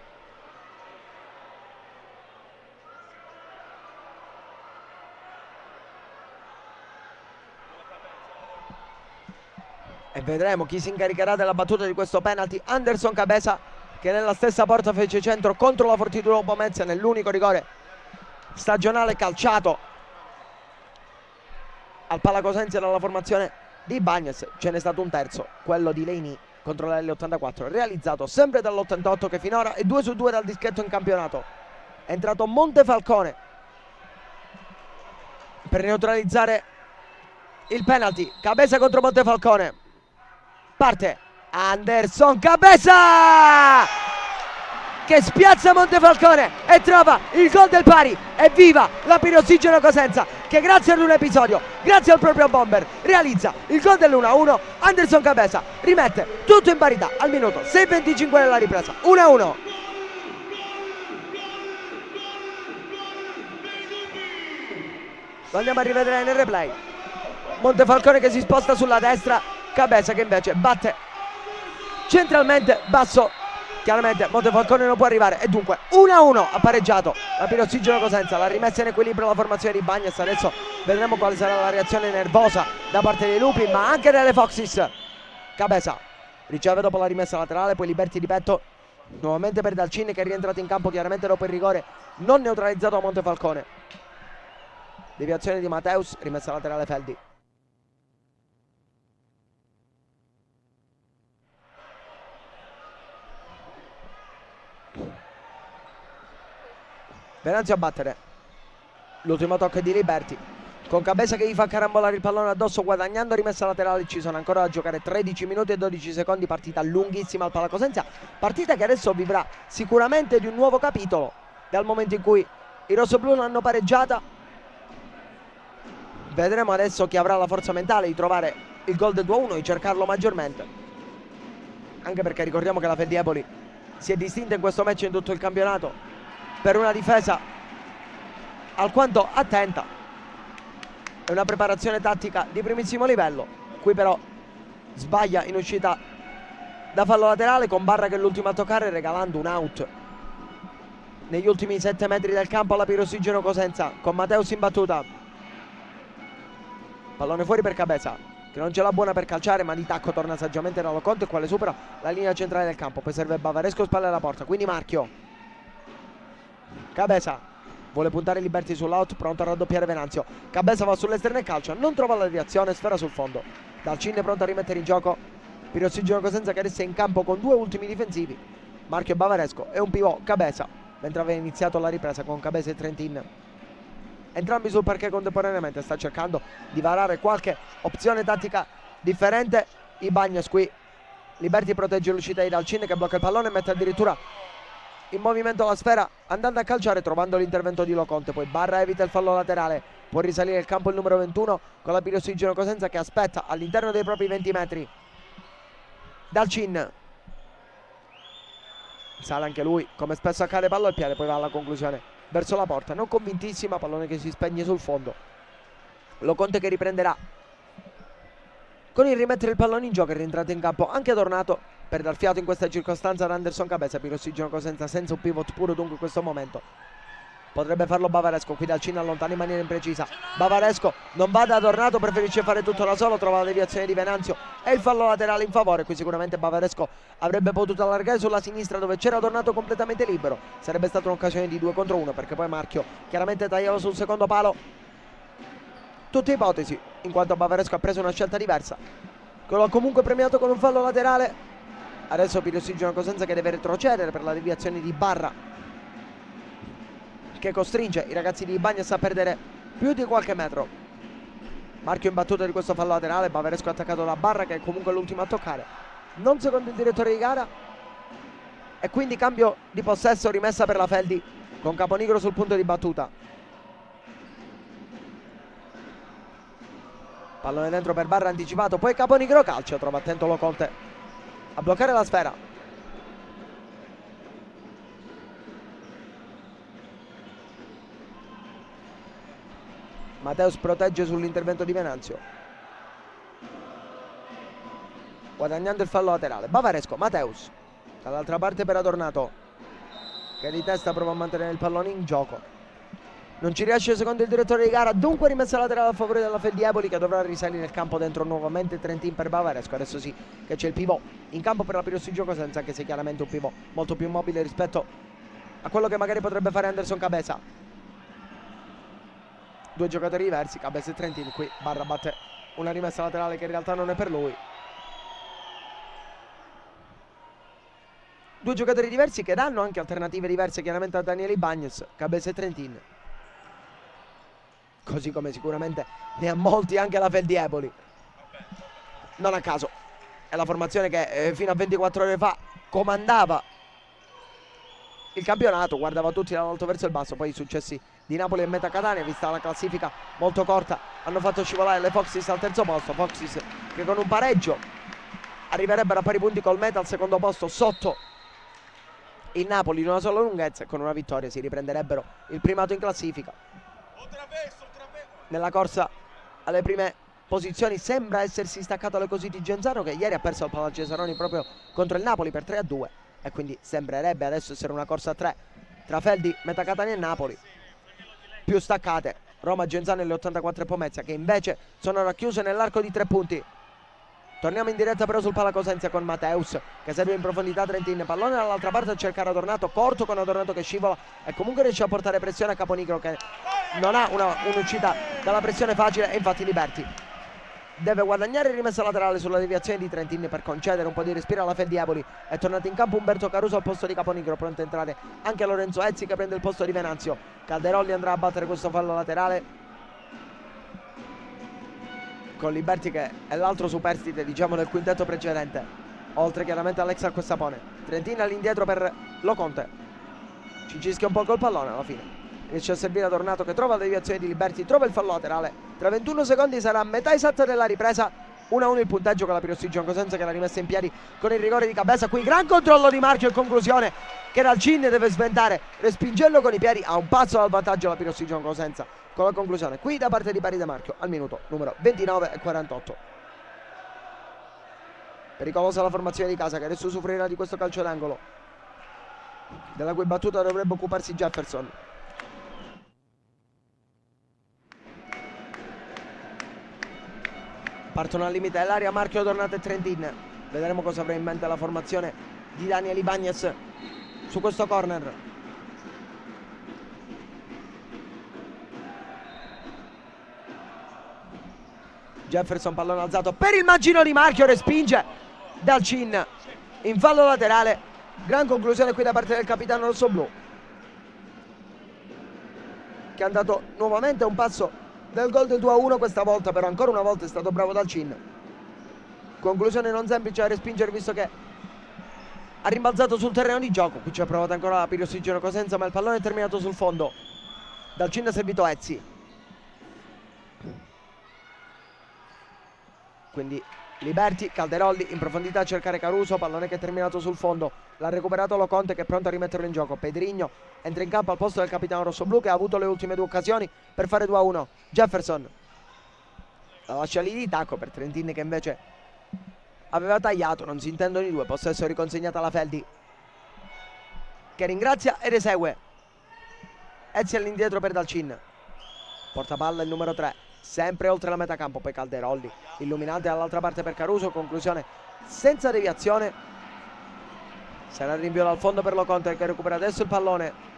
E vedremo chi si incaricherà della battuta di questo penalty. Anderson Cabeza, che nella stessa porta fece centro contro la Fortitudo Pomezia nell'unico rigore stagionale calciato al Palacosenza dalla formazione di Bagnes. Ce n'è stato un terzo, quello di Leini contro la L84, realizzato sempre dall'88, che finora è 2-2 dal dischetto in campionato. È entrato Montefalcone per neutralizzare il penalty. Cabeza contro Montefalcone, parte Anderson Cabeza, che spiazza Montefalcone e trova il gol del pari. Evviva la Pirossigeno Cosenza, che grazie ad un episodio, grazie al proprio bomber, realizza il gol dell'1-1. Anderson Cabeza rimette tutto in parità al minuto 6:25 della ripresa, 1-1. Lo andiamo a rivedere nel replay. Montefalcone che si sposta sulla destra, Cabeza che invece batte centralmente basso. Chiaramente Montefalcone non può arrivare e dunque 1-1 ha pareggiato la Pirossigeno Cosenza. La rimessa in equilibrio la formazione di Bagnes. Adesso vedremo quale sarà la reazione nervosa da parte dei Lupi, ma anche delle Foxys. Cabeza riceve dopo la rimessa laterale, poi Liberti di petto nuovamente per Dalcin, che è rientrato in campo chiaramente dopo il rigore non neutralizzato a Montefalcone. Deviazione di Mateus, rimessa laterale Feldi. Venanzio a battere, l'ultimo tocco è di Liberti, con Cabeza che gli fa carambolare il pallone addosso, guadagnando rimessa laterale. Ci sono ancora da giocare 13 minuti e 12 secondi, partita lunghissima al Palacosenza, partita che adesso vivrà sicuramente di un nuovo capitolo dal momento in cui i rossoblù l'hanno pareggiata. Vedremo adesso chi avrà la forza mentale di trovare il gol del 2-1 e cercarlo maggiormente, anche perché ricordiamo che la Feldiepoli si è distinta in questo match in tutto il campionato per una difesa alquanto attenta e una preparazione tattica di primissimo livello. Qui però sbaglia in uscita da fallo laterale, con Barra che è l'ultimo a toccare, regalando un out negli ultimi 7 metri del campo alla Pirossigeno Cosenza, con Mateus in battuta. Pallone fuori per Cabeza, che non ce l'ha buona per calciare, ma di tacco torna saggiamente dallo Conte, quale supera la linea centrale del campo. Poi serve Bavaresco spalle alla porta, quindi Marchio. Cabeza vuole puntare Liberti sull'out, pronto a raddoppiare Venanzio. Cabeza va sull'esterno e calcia, non trova la deviazione, sfera sul fondo. Dalcin è pronto a rimettere in gioco Pirossigeno Cosenza, che adesso è in campo con 2 ultimi difensivi, Marchio e Bavaresco, e un pivot Cabeza, mentre aveva iniziato la ripresa con Cabeza e Trentin. Entrambi sul parquet contemporaneamente, sta cercando di varare qualche opzione tattica differente i Bagnes qui. Liberti protegge l'uscita di Dalcin, che blocca il pallone e mette addirittura in movimento la sfera andando a calciare, trovando l'intervento di Loconte. Poi Barra evita il fallo laterale, può risalire il campo il numero 21 con la Pirossigeno Cosenza che aspetta all'interno dei propri 20 metri. Dalcin sale anche lui, come spesso accade, palla al piede, poi va alla conclusione verso la porta, non convintissima, pallone che si spegne sul fondo. Loconte che riprenderà Con il rimettere il pallone in gioco è rientrato in campo anche Donato per dar fiato in questa circostanza ad Anderson Cabeza. Pirossigeno Cosenza senza un pivot puro dunque in questo momento. Potrebbe farlo Bavaresco, qui dal Cin allontana in maniera imprecisa. Bavaresco non va da Donato, preferisce fare tutto da solo, trova la deviazione di Venanzio e il fallo laterale in favore. Qui sicuramente Bavaresco avrebbe potuto allargare sulla sinistra dove c'era Donato completamente libero. Sarebbe stata un'occasione di 2 contro 1 perché poi Marchio chiaramente tagliava sul secondo palo. Tutte ipotesi, in quanto Bavaresco ha preso una scelta diversa, che lo ha comunque premiato con un fallo laterale. Adesso Pirossigeno Cosenza che deve retrocedere per la deviazione di Barra, che costringe i ragazzi di Ibañez a perdere più di qualche metro. Marchio in battuta di questo fallo laterale, Bavaresco attaccato da Barra che è comunque l'ultimo a toccare, non secondo il direttore di gara, e quindi cambio di possesso, rimessa per la Feldi con Caponigro sul punto di battuta. Pallone dentro per Barra anticipato, poi Caponigro calcio, trova attento Loconte a bloccare la sfera. Mateus protegge sull'intervento di Venanzio, guadagnando il fallo laterale. Bavaresco, Mateus dall'altra parte per Adornato che di testa prova a mantenere il pallone in gioco, non ci riesce secondo il direttore di gara, dunque rimessa laterale a favore della Feldi Eboli che dovrà risalire il campo dentro nuovamente. Trentin per Bavaresco. Adesso sì che c'è il pivot in campo per la Pirossigeno Cosenza, anche se chiaramente un pivot molto più mobile rispetto a quello che magari potrebbe fare Anderson Cabeza. Due giocatori diversi, Cabeza e Trentin. Qui Barra batte una rimessa laterale che in realtà non è per lui. Due giocatori diversi che danno anche alternative diverse chiaramente a Daniele Ibañez, Cabeza e Trentin, così come sicuramente ne ha molti anche la Feldi Eboli. Non a caso è la formazione che fino a 24 ore fa comandava il campionato, guardava tutti dall'alto verso il basso. Poi i successi di Napoli e Meta Catania, vista la classifica molto corta, hanno fatto scivolare le Foxys al terzo posto. Foxys che con un pareggio arriverebbero a pari punti col Meta al secondo posto, sotto il Napoli in una sola lunghezza, e con una vittoria si riprenderebbero il primato in classifica. Nella corsa alle prime posizioni sembra essersi staccato le così di Genzano, che ieri ha perso al Palacesaroni proprio contro il Napoli per 3-2, e quindi sembrerebbe adesso essere una corsa a 3 tra Feldi, Meta Catania e Napoli. Più staccate Roma, Genzano e le 84 Pomezia, che invece sono racchiuse nell'arco di 3 punti. Torniamo in diretta però sul Pala Cosenza con Mateus che serve in profondità Trentin, pallone dall'altra parte a cercare Adornato, corto con Adornato che scivola e comunque riesce a portare pressione a Caponigro, che non ha un'uscita dalla pressione facile, e infatti Liberti deve guadagnare rimessa laterale sulla deviazione di Trentin per concedere un po' di respiro alla Feldi Eboli. È tornato in campo Umberto Caruso al posto di Caponigro, pronto a entrare anche Lorenzo Ezzi che prende il posto di Venanzio. Calderolli andrà a battere questo fallo laterale con Liberti che è l'altro superstite diciamo del quintetto precedente, oltre chiaramente Alex Acquestapone. Trentin all'indietro per Loconte, ci cischia un po' col pallone, alla fine riesce a servire Adornato che trova la deviazione di Liberti, trova il fallo laterale. Tra 21 secondi sarà a metà esatta della ripresa, 1-1 il punteggio con la Pirossigeno Cosenza che l'ha rimessa in piedi con il rigore di Cabeza. Qui gran controllo di Marchio in conclusione, che dal Cin deve sventare, respingerlo con i piedi, a un passo dal vantaggio la Pirossigeno Cosenza con la conclusione qui da parte di Paride Marchio al minuto numero 29:48. Pericolosa la formazione di casa che adesso soffrirà di questo calcio d'angolo, della cui battuta dovrebbe occuparsi Jefferson. Partono al limite dell'area Marchio, Adornato e Trentin. Vedremo cosa avrà in mente la formazione di Daniele Ibañez su questo corner. Jefferson, pallone alzato per il maggino di Marchio, respinge dal Cin in fallo laterale. Gran conclusione qui da parte del capitano rossoblu, che è andato nuovamente a un passo del gol del 2-1, questa volta però ancora una volta è stato bravo dal Cin. Conclusione non semplice a respingere, visto che ha rimbalzato sul terreno di gioco. Qui ci ha provato ancora la Pirossigeno Cosenza, ma il pallone è terminato sul fondo. Dal Cin ha servito Ezzi, quindi Liberti, Calderolli in profondità a cercare Caruso, pallone che è terminato sul fondo, l'ha recuperato Loconte che è pronto a rimetterlo in gioco. Pedrigno entra in campo al posto del capitano rossoblu che ha avuto le ultime due occasioni per fare 2-1. Jefferson La lascia lì di tacco per Trentin che invece aveva tagliato. Non si intendono i due. Possesso riconsegnato alla Feldi, che ringrazia ed esegue. Ezzi all'indietro per Dalcin. Porta palla il numero 3, sempre oltre la metà campo. Poi Calderolli illuminante dall'altra parte per Caruso. Conclusione senza deviazione. Sarà il rinvio dal fondo per Loconte, che recupera adesso il pallone.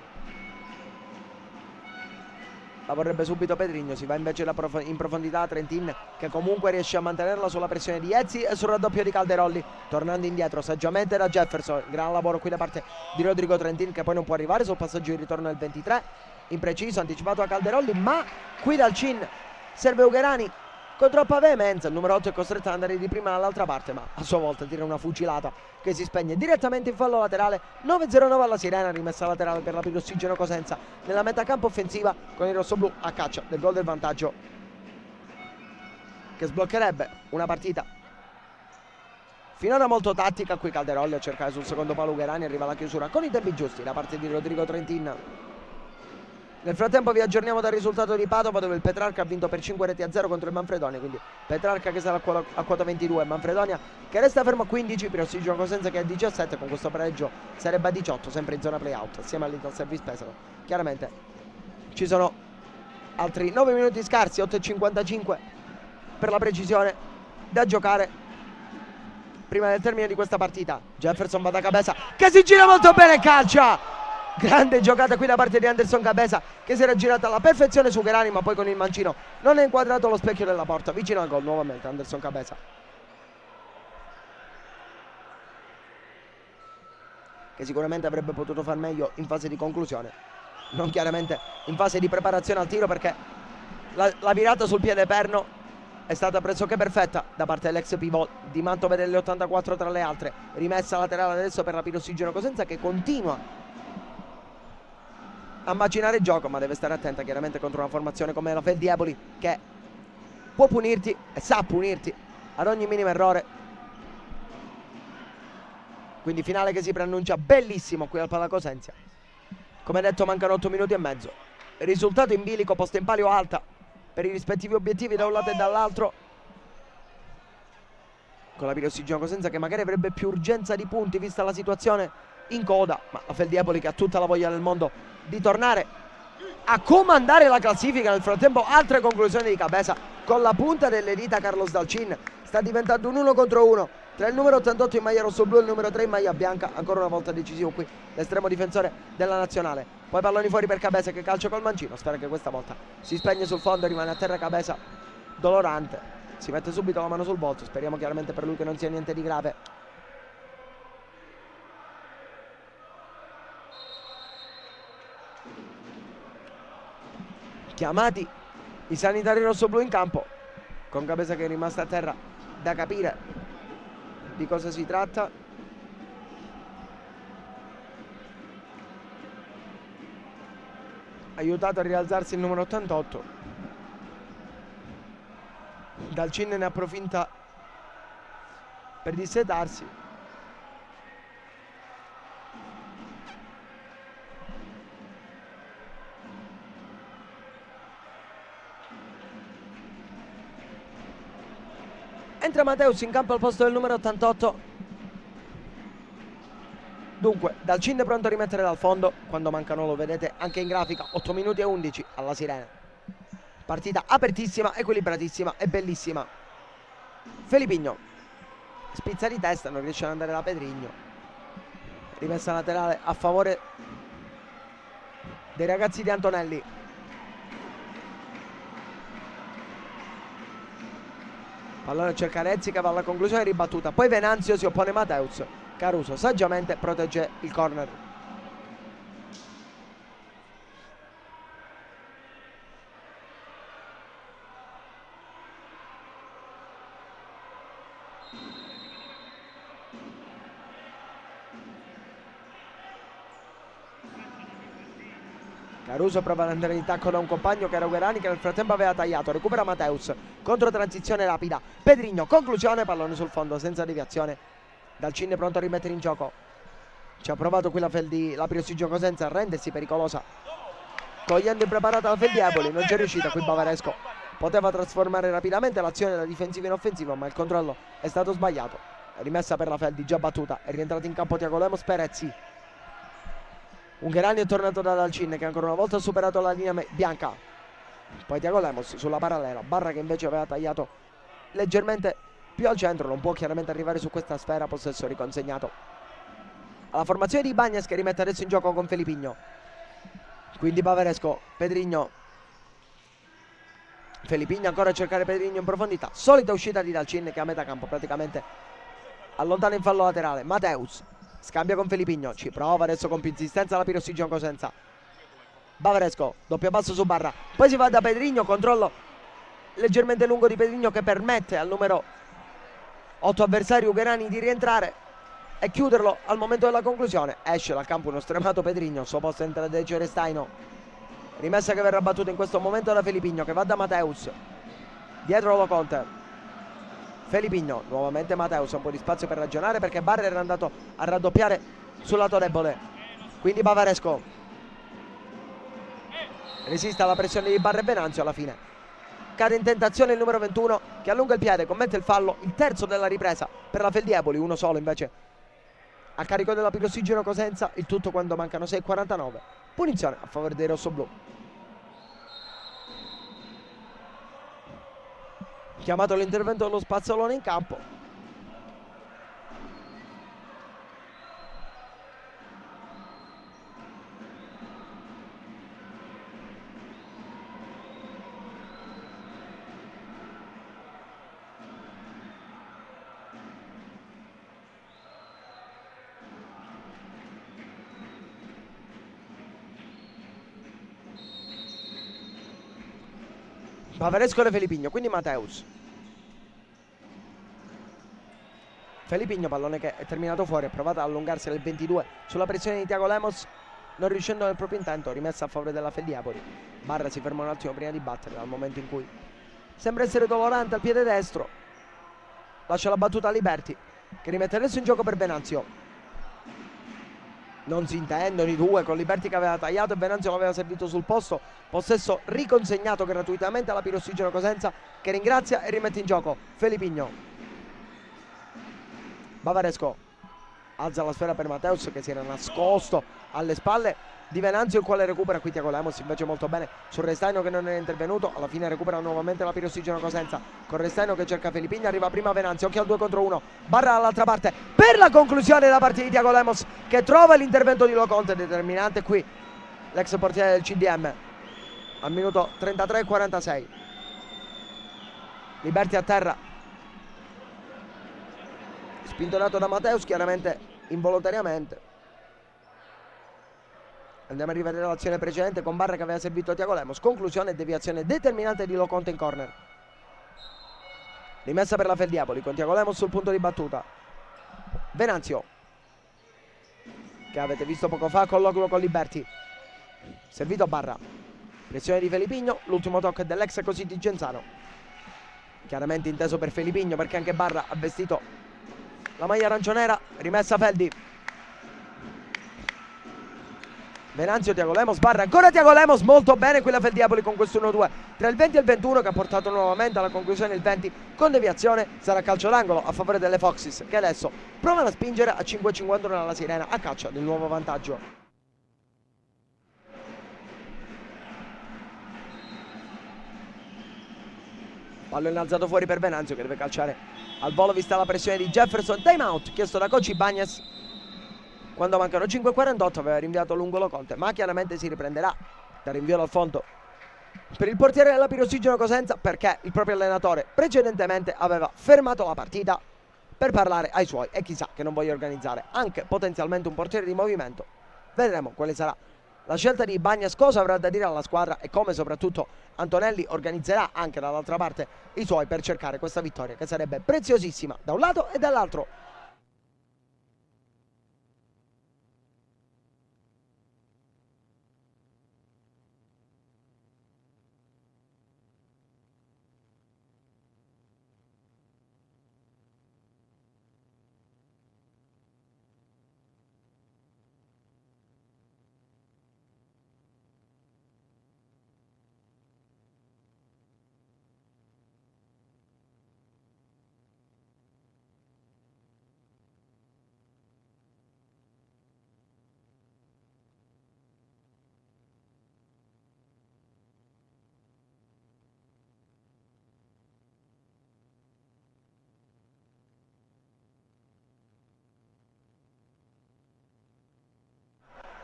La vorrebbe subito Pedrigno. Si va invece in profondità Trentin, che comunque riesce a mantenerla sulla pressione di Ezzi e sul raddoppio di Calderolli, tornando indietro saggiamente da Jefferson. Gran lavoro qui da parte di Rodrigo Trentin, che poi non può arrivare sul passaggio di ritorno del 23. Impreciso, anticipato a Calderolli, ma qui Dalcin serve Ugherani con troppa veemenza. Il numero 8 è costretto ad andare di prima dall'altra parte, ma a sua volta tira una fucilata che si spegne direttamente in fallo laterale. 9-0-9 alla Sirena, rimessa laterale per la Pirossigeno Cosenza nella metacampo offensiva, con il rossoblù a caccia del gol del vantaggio, che sbloccherebbe una partita finora molto tattica. Qui Calderolli a cercare sul secondo palo Ugherani, arriva alla chiusura con i tempi giusti da parte di Rodrigo Trentin. Nel frattempo vi aggiorniamo dal risultato di Padova, dove il Petrarca ha vinto per 5-0 contro il Manfredonia, quindi Petrarca che sarà a quota 22, Manfredonia che resta fermo a 15, Pirossigeno Cosenza che è a 17, con questo pareggio sarebbe a 18, sempre in zona play-out, assieme all'Ital Service Pesaro. Chiaramente ci sono altri 9 minuti scarsi, 8:55 per la precisione, da giocare prima del termine di questa partita. Jefferson va da Cabeza, che si gira molto bene e calcia. Grande giocata qui da parte di Anderson Cabeza, che si era girata alla perfezione su Ugherani, ma poi con il mancino non ha inquadrato lo specchio della porta. Vicino al gol nuovamente Anderson Cabeza, che sicuramente avrebbe potuto far meglio in fase di conclusione, non chiaramente in fase di preparazione al tiro, perché la virata sul piede perno è stata pressoché perfetta da parte dell'ex pivot di Mantova delle 84 tra le altre. Rimessa laterale adesso per la Pirossigeno Cosenza, che continua a macinare il gioco, ma deve stare attenta chiaramente contro una formazione come la Feldieboli, che può punirti e sa punirti ad ogni minimo errore. Quindi finale che si preannuncia bellissimo qui al Palacosenzia. Come detto, mancano 8 minuti e mezzo. Risultato in bilico, posta in palio alta per i rispettivi obiettivi da un lato e dall'altro, con la Pirossigeno Cosenza che magari avrebbe più urgenza di punti vista la situazione in coda, ma la Feldieboli che ha tutta la voglia del mondo di tornare a comandare la classifica. Nel frattempo altre conclusioni di Cabeza con la punta delle dita. Carlos Dalcin sta diventando un 1 contro 1 tra il numero 88 in maglia rossoblu e il numero 3 in maglia bianca. Ancora una volta decisivo qui l'estremo difensore della nazionale. Poi palloni fuori per Cabeza, che calcia col mancino, spera che questa volta si spegne sul fondo, rimane a terra Cabeza dolorante, si mette subito la mano sul volto. Speriamo chiaramente per lui che non sia niente di grave. Chiamati i sanitari rossoblu in campo, con Cabeza che è rimasta a terra, da capire di cosa si tratta. Aiutato a rialzarsi il numero 88. Dalcin ne approfitta per dissetarsi. Entra Mateus in campo al posto del numero 88. Dunque Dalcin è pronto a rimettere dal fondo quando mancano, lo vedete anche in grafica, 8 minuti e 11 alla Sirena. Partita apertissima, equilibratissima e bellissima. Felipigno spizza di testa, non riesce ad andare da Pedrigno. Rimessa laterale a favore dei ragazzi di Antonelli. Pallone cerca Rezzi che va alla conclusione, ribattuta. Poi Venanzio, si oppone Mateus. Caruso saggiamente protegge il corner. Caruso prova ad andare in tacco da un compagno che era Ugherani, che nel frattempo aveva tagliato. Recupera Mateus, contro transizione rapida. Pedrigno, conclusione, pallone sul fondo senza deviazione. Dalcin è pronto a rimettere in gioco. Ci ha provato qui la Pirossigeno Cosenza a rendersi pericolosa, cogliendo impreparata la Feldieboli. Non c'è riuscita qui Bavaresco poteva trasformare rapidamente l'azione da difensiva in offensiva, ma il controllo è stato sbagliato. Rimessa per la Feldi, già battuta, è rientrato in campo Tiago Lemos. Perezzi, Ungherani è tornato da Dalcin, che ancora una volta ha superato la linea bianca. Poi Tiago Lemos sulla parallela, Barra che invece aveva tagliato leggermente più al centro, non può chiaramente arrivare su questa sfera. Possesso riconsegnato alla formazione di Bagnas, che rimette adesso in gioco con Felipigno. Quindi Bavaresco, Pedrigno, Felipigno ancora a cercare Pedrigno in profondità. Solita uscita di Dalcin, che a metà campo praticamente allontana in fallo laterale. Mateus scambia con Felipigno, ci prova adesso con più insistenza la Pirossigino Cosenza. Bavaresco, doppio passo su Barra, poi si va da Pedrigno, controllo leggermente lungo di Pedrigno che permette al numero 8 avversario Ungherani di rientrare e chiuderlo al momento della conclusione. Esce dal campo uno stremato Pedrigno, al suo posto entra De Cerestaino. Rimessa che verrà battuta in questo momento da Felipigno, che va da Mateus, dietro Loconte. Felipigno, nuovamente Mateus, un po' di spazio per ragionare perché Barra era andato a raddoppiare sul lato debole. Quindi Bavaresco resiste alla pressione di Barra e Venanzio. Alla fine cade in tentazione il numero 21, che allunga il piede, commette il fallo, il terzo della ripresa per la Feldieboli, uno solo invece a carico della Pirossigino Cosenza. Il tutto quando mancano 6:49, punizione a favore dei rossoblù. Chiamato l'intervento dello spazzolone in campo. Bavaresco e Felipigno, quindi Mateus. Felipigno, pallone che è terminato fuori, ha provato ad allungarsi nel 22 sulla pressione di Tiago Lemos, non riuscendo nel proprio intento. Rimessa a favore della Feldieboli. Barra si ferma un attimo prima di battere, dal momento in cui sembra essere dolorante al piede destro. Lascia la battuta a Liberti, che rimette adesso in gioco per Venanzio. Non si intendono i due, con Liberti che aveva tagliato e Venanzio l'aveva servito sul posto. Possesso riconsegnato gratuitamente alla Pirossigino Cosenza, che ringrazia e rimette in gioco Felipigno. Bavaresco alza la sfera per Mateus, che si era nascosto alle spalle di Venanzio, il quale recupera qui Tiago Lemos invece molto bene sul Restaino, che non è intervenuto. Alla fine recupera nuovamente la Pirossigino Cosenza con Restaino che cerca Felipigno, arriva prima Venanzio, occhio al 2 contro 1, Barra dall'altra parte per la conclusione da parte di Tiago Lemos, che trova l'intervento di Loconte, determinante qui l'ex portiere del CDM al minuto 33:46. Liberti a terra, spintonato da Mateus, chiaramente involontariamente. Andiamo a rivedere l'azione precedente con Barra che aveva servito Tiago Lemos. Conclusione e deviazione determinante di Loconte in corner. Rimessa per la Feldieboli con Tiago Lemos sul punto di battuta. Venanzio, che avete visto poco fa, colloquio con Liberti. Servito Barra. Pressione di Felipigno, l'ultimo tocco è dell'ex così di Genzano. Chiaramente inteso per Felipigno, perché anche Barra ha vestito la maglia aranciονera. Rimessa Feldi. Venanzio, Tiago Lemos, Barra, ancora Tiago Lemos, molto bene qui la Feldieboli con questo 1-2 tra il 20 e il 21, che ha portato nuovamente alla conclusione il 20 con deviazione. Sarà calcio d'angolo a favore delle Foxes, che adesso provano a spingere a 5:51 alla Sirena a caccia del nuovo vantaggio. Pallo innalzato fuori per Venanzio, che deve calciare al volo vista la pressione di Jefferson. Time out chiesto da coach Bagnas quando mancano 5:48, aveva rinviato lungo Loconte, ma chiaramente si riprenderà dal rinvio dal fondo per il portiere della Pirossigino Cosenza, perché il proprio allenatore precedentemente aveva fermato la partita per parlare ai suoi, e chissà che non voglia organizzare anche potenzialmente un portiere di movimento. Vedremo quale sarà la scelta di Bagnas, cosa avrà da dire alla squadra e come soprattutto Antonelli organizzerà anche dall'altra parte i suoi per cercare questa vittoria, che sarebbe preziosissima da un lato e dall'altro.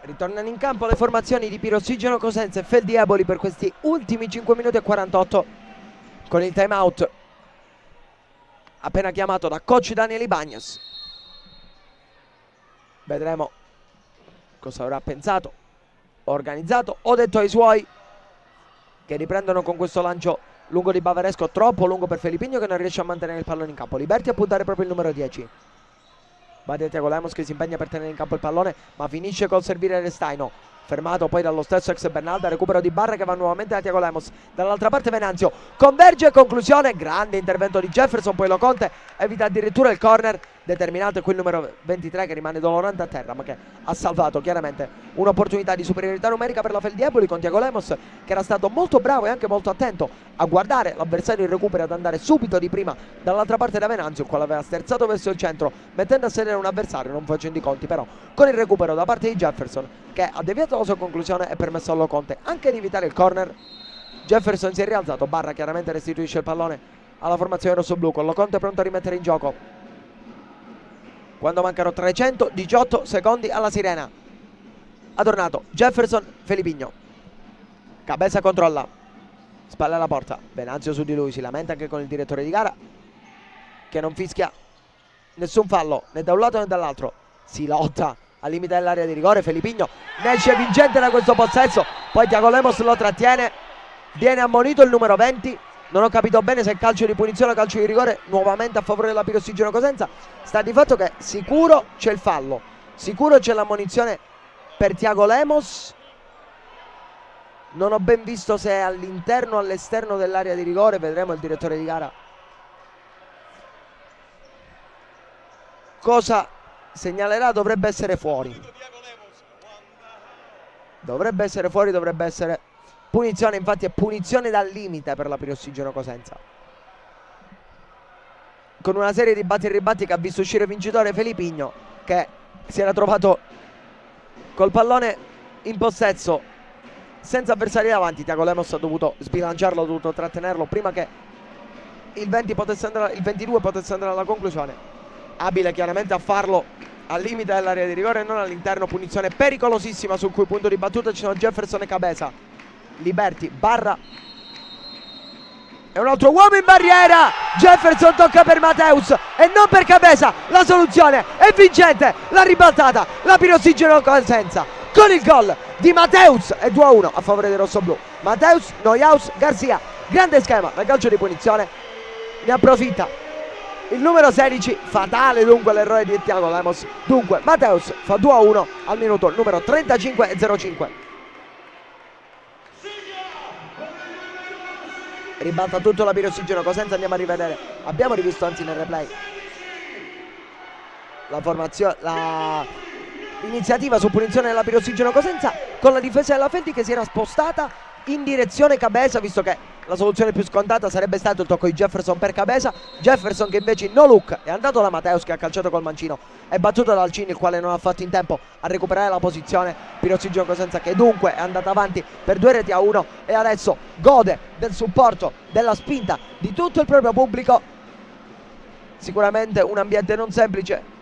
Ritornano in campo le formazioni di Pirossigeno Cosenza e Feldieboli per questi ultimi 5 minuti e 48 con il time out appena chiamato da coach Daniel Ibañez. Vedremo cosa avrà pensato, organizzato o detto ai suoi, che riprendono con questo lancio lungo di Bavaresco, troppo lungo per Felipigno, che non riesce a mantenere il pallone in campo. Liberti a puntare proprio il numero 10. Badia Thiago Lemos che si impegna per tenere in campo il pallone, ma finisce col servire Restaino, fermato poi dallo stesso ex Bernalda. Recupero di Barra che va nuovamente da Thiago Lemos. Dall'altra parte Venanzio converge, conclusione, grande intervento di Jefferson, poi Lo Conte evita addirittura il corner determinato, e qui il numero 23 che rimane dolorante a terra, ma che ha salvato chiaramente un'opportunità di superiorità numerica per la Feldieboli, con Thiago Lemos che era stato molto bravo e anche molto attento a guardare l'avversario in recupero, ad andare subito di prima dall'altra parte da Venanzio, il quale aveva sterzato verso il centro mettendo a sedere un avversario, non facendo i conti però con il recupero da parte di Jefferson, che ha deviato la sua conclusione e permesso a Lo Conte anche di evitare il corner. Jefferson si è rialzato, Barra chiaramente restituisce il pallone alla formazione rossoblu, con Lo Conte pronto a rimettere in gioco quando mancano 318 secondi alla sirena. Adornato, Jefferson, Felipigno, Cabeza controlla, spalle alla porta, Venanzio su di lui, si lamenta anche con il direttore di gara che non fischia nessun fallo né da un lato né dall'altro. Si lotta al limite dell'area di rigore, Felipigno ne esce vincente da questo possesso, poi Thiago Lemos lo trattiene, viene ammonito il numero 20. Non ho capito bene se è calcio di punizione o calcio di rigore nuovamente a favore della Pirossigeno Cosenza. Sta di fatto che sicuro c'è il fallo, sicuro c'è l'ammonizione per Thiago Lemos. Non ho ben visto se è all'interno o all'esterno dell'area di rigore, vedremo il direttore di gara cosa segnalerà. Dovrebbe essere fuori, dovrebbe essere fuori, dovrebbe essere punizione, infatti è punizione dal limite per la Pirossigeno Cosenza, con una serie di batti e ribatti che ha visto uscire vincitore Felipigno, che si era trovato col pallone in possesso senza avversari davanti. Thiago Lemos ha dovuto sbilanciarlo, ha dovuto trattenerlo prima che il 22 potesse andare alla conclusione. Abile chiaramente a farlo al limite dell'area di rigore e non all'interno. Punizione pericolosissima sul cui punto di battuta ci sono Jefferson e Cabeza. Liberti, Barra e un altro uomo in barriera. Jefferson tocca per Mateus e non per Cabeza. La soluzione è vincente, l'ha ribaltata la Pirossigeno Cosenza con il gol di Mateus. È 2-1 a favore dei rossoblù. Mateus, Neuhaus, Garcia. Grande schema da calcio di punizione, ne approfitta il numero 16. Fatale dunque l'errore di Thiago Lemos. Dunque Mateus fa 2-1 al minuto numero 35,05. Ribalta tutto la Pirossigeno Cosenza. Andiamo a rivedere, abbiamo rivisto anzi nel replay la formazione, l'iniziativa su punizione della Pirossigeno Cosenza, con la difesa della Feldi che si era spostata in direzione Cabeza, visto che la soluzione più scontata sarebbe stato il tocco di Jefferson per Cabeza. Jefferson che invece in no look è andato da Mateus, che ha calciato col mancino, è battuto dal Cini, il quale non ha fatto in tempo a recuperare la posizione. Pirossigeno Cosenza che dunque è andata avanti per 2-1 e adesso gode del supporto, della spinta di tutto il proprio pubblico. Sicuramente un ambiente non semplice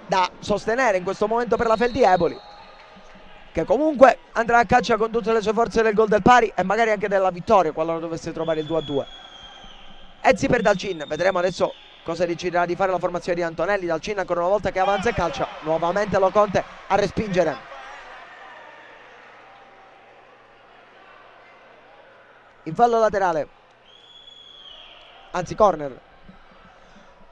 da sostenere in questo momento per la Feldieboli, che comunque andrà a caccia con tutte le sue forze del gol del pari e magari anche della vittoria qualora dovesse trovare il 2-2. Ezzi per Dalcin, vedremo adesso cosa deciderà di fare la formazione di Antonelli. Dalcin ancora una volta che avanza e calcia, nuovamente Lo Conte a respingere. In fallo laterale, anzi corner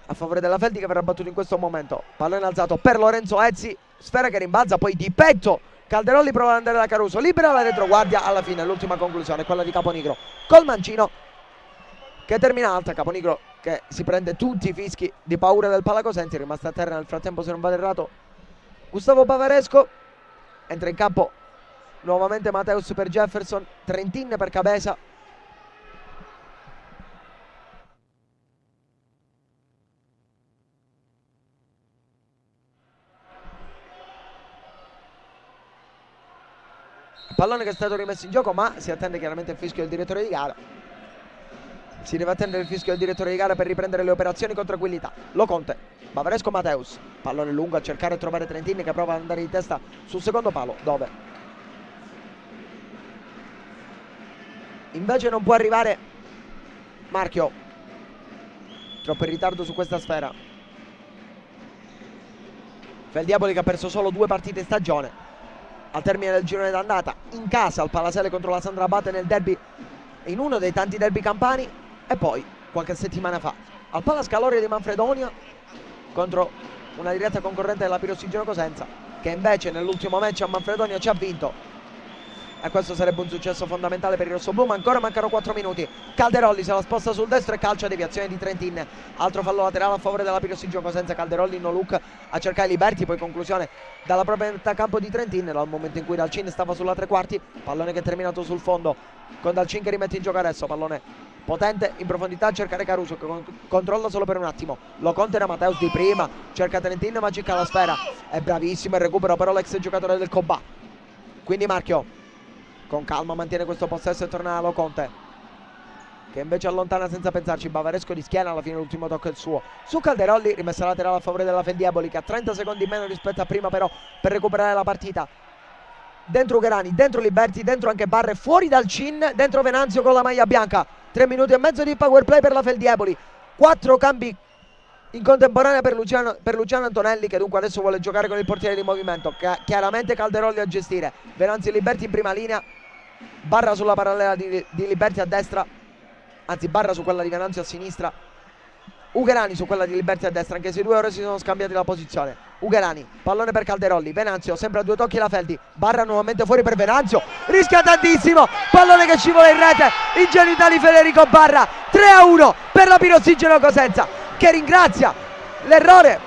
a favore della Feldi, che verrà battuto in questo momento. Pallone alzato per Lorenzo Ezzi, sfera che rimbalza, poi di petto Calderolli prova ad andare da Caruso, libera la retroguardia. Alla fine l'ultima conclusione, quella di Caponigro col mancino, che termina alta. Caponigro che si prende tutti i fischi di paura del Palacosenza, è rimasto a terra nel frattempo, se non vado errato, Gustavo Bavaresco. Entra in campo nuovamente Mateus per Jefferson, Trentin per Cabeza. Pallone che è stato rimesso in gioco, ma si attende chiaramente il fischio del direttore di gara. Si deve attendere il fischio del direttore di gara per riprendere le operazioni con tranquillità. Loconte, Bavaresco, Mateus, pallone lungo a cercare e trovare Trentin che prova ad andare di testa sul secondo palo, dove invece non può arrivare Marchio, troppo in ritardo su questa sfera. Feldieboli che ha perso solo 2 partite in stagione al termine del girone d'andata in casa al Palasele contro la Sandra Abate nel derby, in uno dei tanti derby campani, e poi qualche settimana fa al Palascaloria di Manfredonia contro una diretta concorrente della Pirossigeno Cosenza, che invece nell'ultimo match a Manfredonia ci ha vinto, e questo sarebbe un successo fondamentale per i rossoblù. Ma ancora mancano 4 minuti. Calderolli se la sposta sul destro e calcia, deviazione di Trentin, altro fallo laterale a favore della Pirossigeno Cosenza. Calderolli no look a cercare Liberti, poi conclusione dalla propria metà campo di Trentin dal momento in cui Dalcin stava sulla tre quarti. Pallone che è terminato sul fondo con Dalcin che rimette in gioco adesso, pallone potente in profondità a cercare Caruso che controlla solo per un attimo. Loconte da Mateus di prima, cerca Trentin ma cerca la sfera, è bravissimo il recupero però l'ex giocatore del Cobà. Quindi Marchio con calma mantiene questo possesso e torna a Loconte, che invece allontana senza pensarci. Bavaresco di schiena, alla fine l'ultimo tocco è il suo. Su Calderolli, rimessa laterale a favore della Feldieboli, che ha 30 secondi in meno rispetto a prima però per recuperare la partita. Dentro Ugherani, dentro Liberti, dentro anche Barre, fuori dal Cin, dentro Venanzio con la maglia bianca. 3 minuti e mezzo di power play per la Feldieboli. 4 cambi in contemporanea per Luciano Antonelli, che dunque adesso vuole giocare con il portiere di movimento. Chiaramente Calderolli a gestire. Venanzio e Liberti in prima linea. Barra sulla parallela di Liberti a destra, anzi Barra su quella di Venanzio a sinistra, Ugherani su quella di Liberti a destra, anche se i due ora si sono scambiati la posizione. Ugherani, pallone per Calderolli, Venanzio sempre a 2 tocchi la Feldi, Barra nuovamente fuori per Venanzio, rischia tantissimo, pallone che scivola in rete, ingenuità di Federico Barra. 3-1 per la Pirossigeno Cosenza, che ringrazia l'errore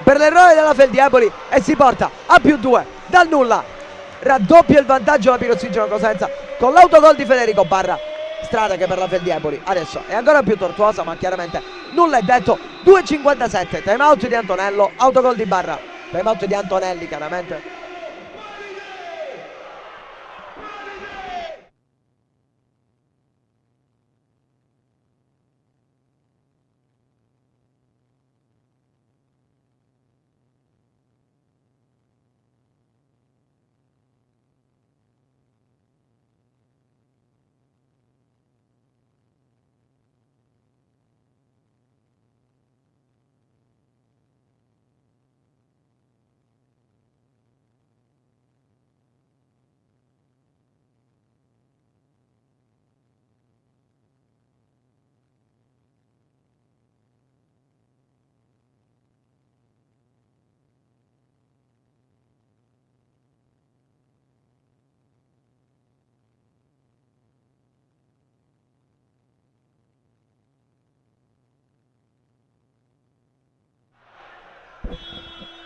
della Feldieboli e si porta a +2 dal nulla. Raddoppia il vantaggio la Pirossigeno Cosenza con l'autogol di Federico Barra. Strada che per la Feldieboli adesso è ancora più tortuosa, ma chiaramente nulla è detto. 2:57, time out di Antonello, autogol di Barra, time out di Antonelli chiaramente.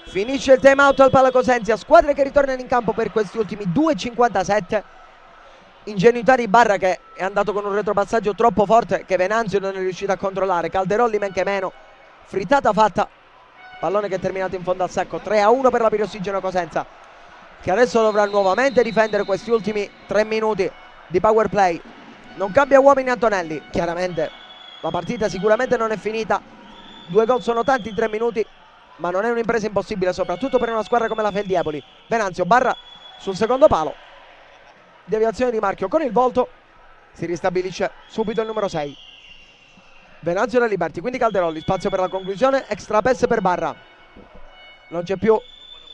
Finisce il time out al Palacosenzia, squadre che ritornano in campo per questi ultimi 2:57. Ingenuità di Barra che è andato con un retropassaggio troppo forte che Venanzio non è riuscito a controllare. Calderolli men che meno, frittata fatta, pallone che è terminato in fondo al secco. 3-1 per la Pirossigeno Cosenza, che adesso dovrà nuovamente difendere questi ultimi 3 minuti di power play. Non cambia uomini Antonelli, chiaramente la partita sicuramente non è finita. 2 gol sono tanti in 3 minuti, ma non è un'impresa impossibile, soprattutto per una squadra come la Feldieboli. Venanzio, Barra sul secondo palo, deviazione di Marchio con il volto, si ristabilisce subito il numero 6. Venanzio da Liberti, quindi Calderolli, spazio per la conclusione, extra pass per Barra, non c'è più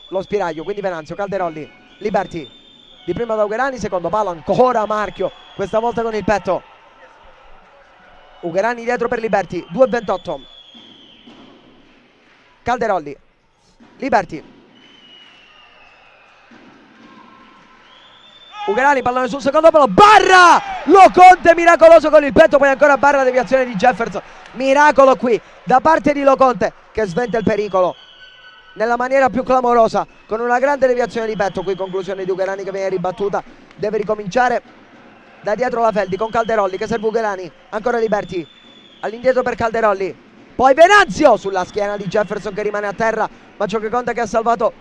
lo spiraglio, quindi Venanzio, Calderolli, Liberti, di prima da Ugherani, secondo palo ancora Marchio, questa volta con il petto. Ugherani dietro per Liberti, 2:28. Calderolli, Liberti, Ugherani, pallone sul secondo palo, Barra, Loconte miracoloso con il petto, poi ancora Barra, deviazione di Jefferson, miracolo qui da parte di Loconte che sventa il pericolo nella maniera più clamorosa con una grande deviazione di petto. Qui conclusione di Ugherani che viene ribattuta, deve ricominciare da dietro la Feldi con Calderolli che serve Ugherani, ancora Liberti, all'indietro per Calderolli, poi Venanzio sulla schiena di Jefferson che rimane a terra, ma ciò che conta è che ha salvato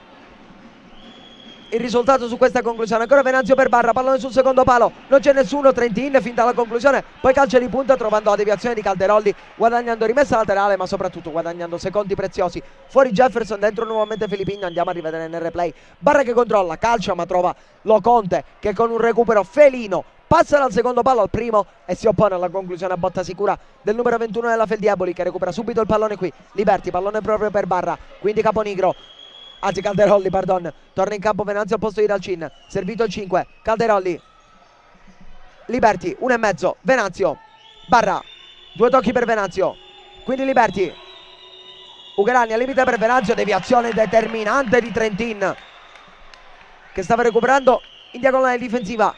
il risultato su questa conclusione. Ancora Venanzio per Barra, pallone sul secondo palo, non c'è nessuno, Trentin fin dalla conclusione, poi calcio di punta trovando la deviazione di Calderolli, guadagnando rimessa laterale ma soprattutto guadagnando secondi preziosi. Fuori Jefferson, dentro nuovamente Filippino, andiamo a rivedere nel replay. Barra che controlla, calcia ma trova Loconte che con un recupero felino passa dal secondo palo al primo e si oppone alla conclusione a botta sicura del numero 21 della Feldieboli, che recupera subito il pallone qui. Liberti, pallone proprio per Barra, quindi Caponigro, anzi Calderolli, pardon, torna in campo Venanzio al posto di Dalcin, servito il 5, Calderolli, Liberti, 1,5, Venanzio, Barra, 2 tocchi per Venanzio, quindi Liberti, Ugherani al limite per Venanzio, deviazione determinante di Trentin che stava recuperando in diagonale difensiva.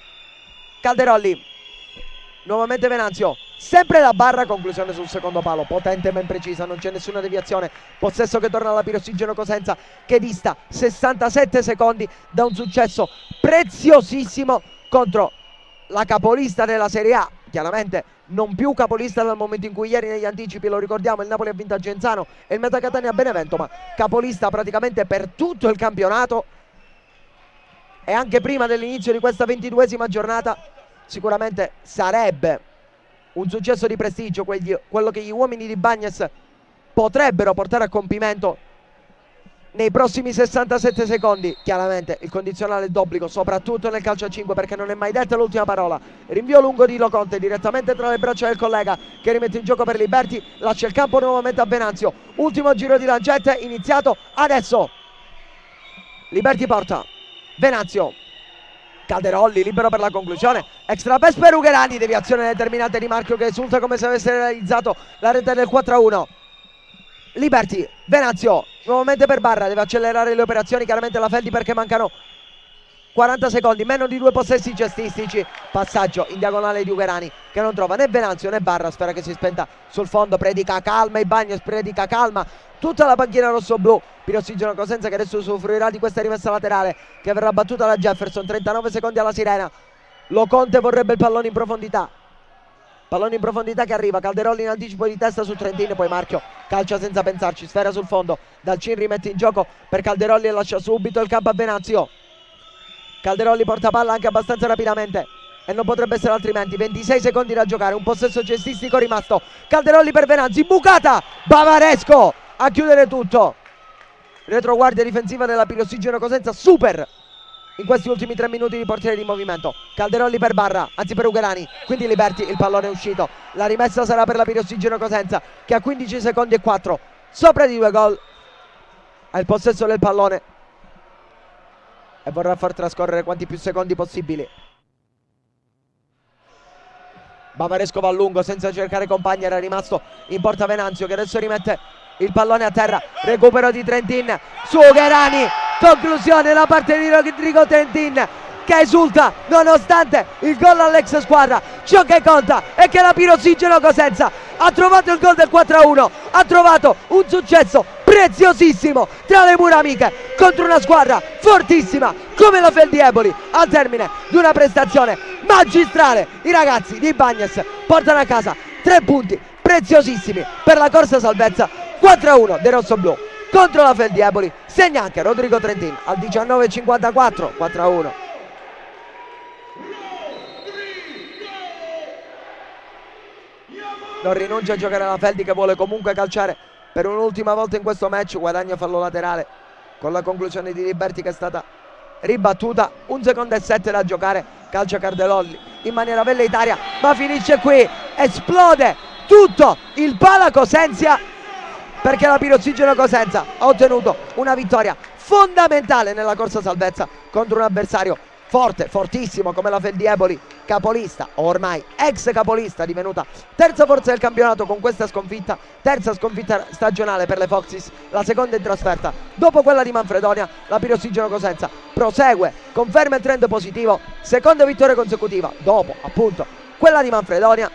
Calderolli, nuovamente Venanzio, sempre da Barra, conclusione sul secondo palo, potente ben precisa, non c'è nessuna deviazione, possesso che torna alla Pirossigeno Cosenza che dista 67 secondi da un successo preziosissimo contro la capolista della Serie A, chiaramente non più capolista dal momento in cui ieri negli anticipi, lo ricordiamo, il Napoli ha vinto a Genzano e il Metacatania a Benevento, ma capolista praticamente per tutto il campionato. E anche prima dell'inizio di questa 22esima giornata sicuramente sarebbe un successo di prestigio quello che gli uomini di Bagnes potrebbero portare a compimento nei prossimi 67 secondi. Chiaramente il condizionale è d'obbligo, soprattutto nel calcio a 5, perché non è mai detta l'ultima parola. Rinvio lungo di Loconte direttamente tra le braccia del collega, che rimette in gioco per Liberti, lascia il campo nuovamente a Venanzio, ultimo giro di lancette iniziato adesso. Liberti porta Venanzio, Calderolli libero per la conclusione, extra pass per Ugherani, deviazione determinante di Marchio che esulta come se avesse realizzato la rete del 4-1. Liberti, Venanzio, nuovamente per Barra, deve accelerare le operazioni chiaramente la Feldi perché mancano 40 secondi, meno di 2 possessi cestistici, passaggio in diagonale di Ugherani che non trova né Venanzio né Barra, sfera che si spenta sul fondo, predica calma i Bagnes, predica calma tutta la panchina rossoblù. Pirossigeno Cosenza che adesso usufruirà di questa rimessa laterale che verrà battuta da Jefferson, 39 secondi alla sirena. Loconte vorrebbe il pallone in profondità, pallone in profondità che arriva, Calderolli in anticipo di testa su Trentin, poi Marchio calcia senza pensarci, sfera sul fondo, Dalcin rimette in gioco per Calderolli e lascia subito il campo a Venanzio. Calderolli porta palla anche abbastanza rapidamente e non potrebbe essere altrimenti, 26 secondi da giocare, un possesso cestistico rimasto. Calderolli per Venanzio, bucata, Bavaresco a chiudere tutto. Retroguardia difensiva della Pirossigeno Cosenza super in questi ultimi 3 minuti di portiere di movimento. Calderolli per Barra, anzi per Ugherani, quindi Liberti, il pallone è uscito, la rimessa sarà per la Pirossigeno Cosenza che ha 15 secondi e 4 sopra di 2 gol, ha il possesso del pallone e vorrà far trascorrere quanti più secondi possibili. Bavaresco va a lungo senza cercare compagni, era rimasto in porta Venanzio che adesso rimette il pallone a terra, recupero di Trentin su Ugherani, conclusione da parte di Rodrigo Trentin che esulta nonostante il gol all'ex squadra. Ciò che conta è che la Pirossigeno Cosenza ha trovato il gol del 4-1, ha trovato un successo preziosissimo tra le mura amiche contro una squadra fortissima come la Feldieboli. Al termine di una prestazione magistrale i ragazzi di Bagnes portano a casa 3 punti preziosissimi per la corsa salvezza. 4-1 dei rossoblù contro la Feldieboli, segna anche Rodrigo Trentin al 19:54, 4-1. Non rinuncia a giocare la Feldi che vuole comunque calciare per un'ultima volta in questo match, guadagna fallo laterale con la conclusione di Liberti che è stata ribattuta. 1 secondo e 7 da giocare, calcia Calderolli in maniera velleitaria ma finisce qui, esplode tutto il Pala Cosenza perché la Pirossigeno Cosenza ha ottenuto una vittoria fondamentale nella corsa salvezza contro un avversario forte, fortissimo come la Feldieboli, capolista, ormai ex capolista, divenuta terza forza del campionato con questa sconfitta, terza sconfitta stagionale per le Foxes, la seconda in trasferta dopo quella di Manfredonia. La Pirossigeno Cosenza prosegue, conferma il trend positivo, seconda vittoria consecutiva dopo appunto quella di Manfredonia.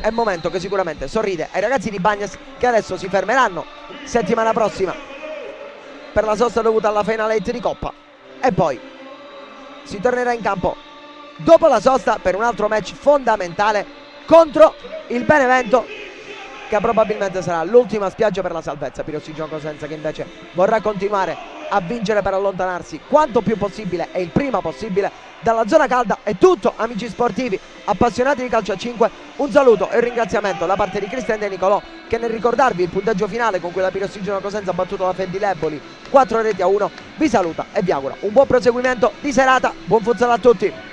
È un momento che sicuramente sorride ai ragazzi di Bagnes che adesso si fermeranno settimana prossima per la sosta dovuta alla Final 8 di Coppa e poi si tornerà in campo dopo la sosta per un altro match fondamentale contro il Benevento che probabilmente sarà l'ultima spiaggia per la salvezza. Pirossigeno Cosenza che invece vorrà continuare a vincere per allontanarsi quanto più possibile e il prima possibile dalla zona calda. È tutto, amici sportivi, appassionati di calcio a 5, un saluto e un ringraziamento da parte di Cristian De Nicolò, che nel ricordarvi il punteggio finale con cui la Pirossigeno Cosenza ha battuto la Fendi Leboli 4 reti a 1 vi saluta e vi augura un buon proseguimento di serata. Buon futsal a tutti.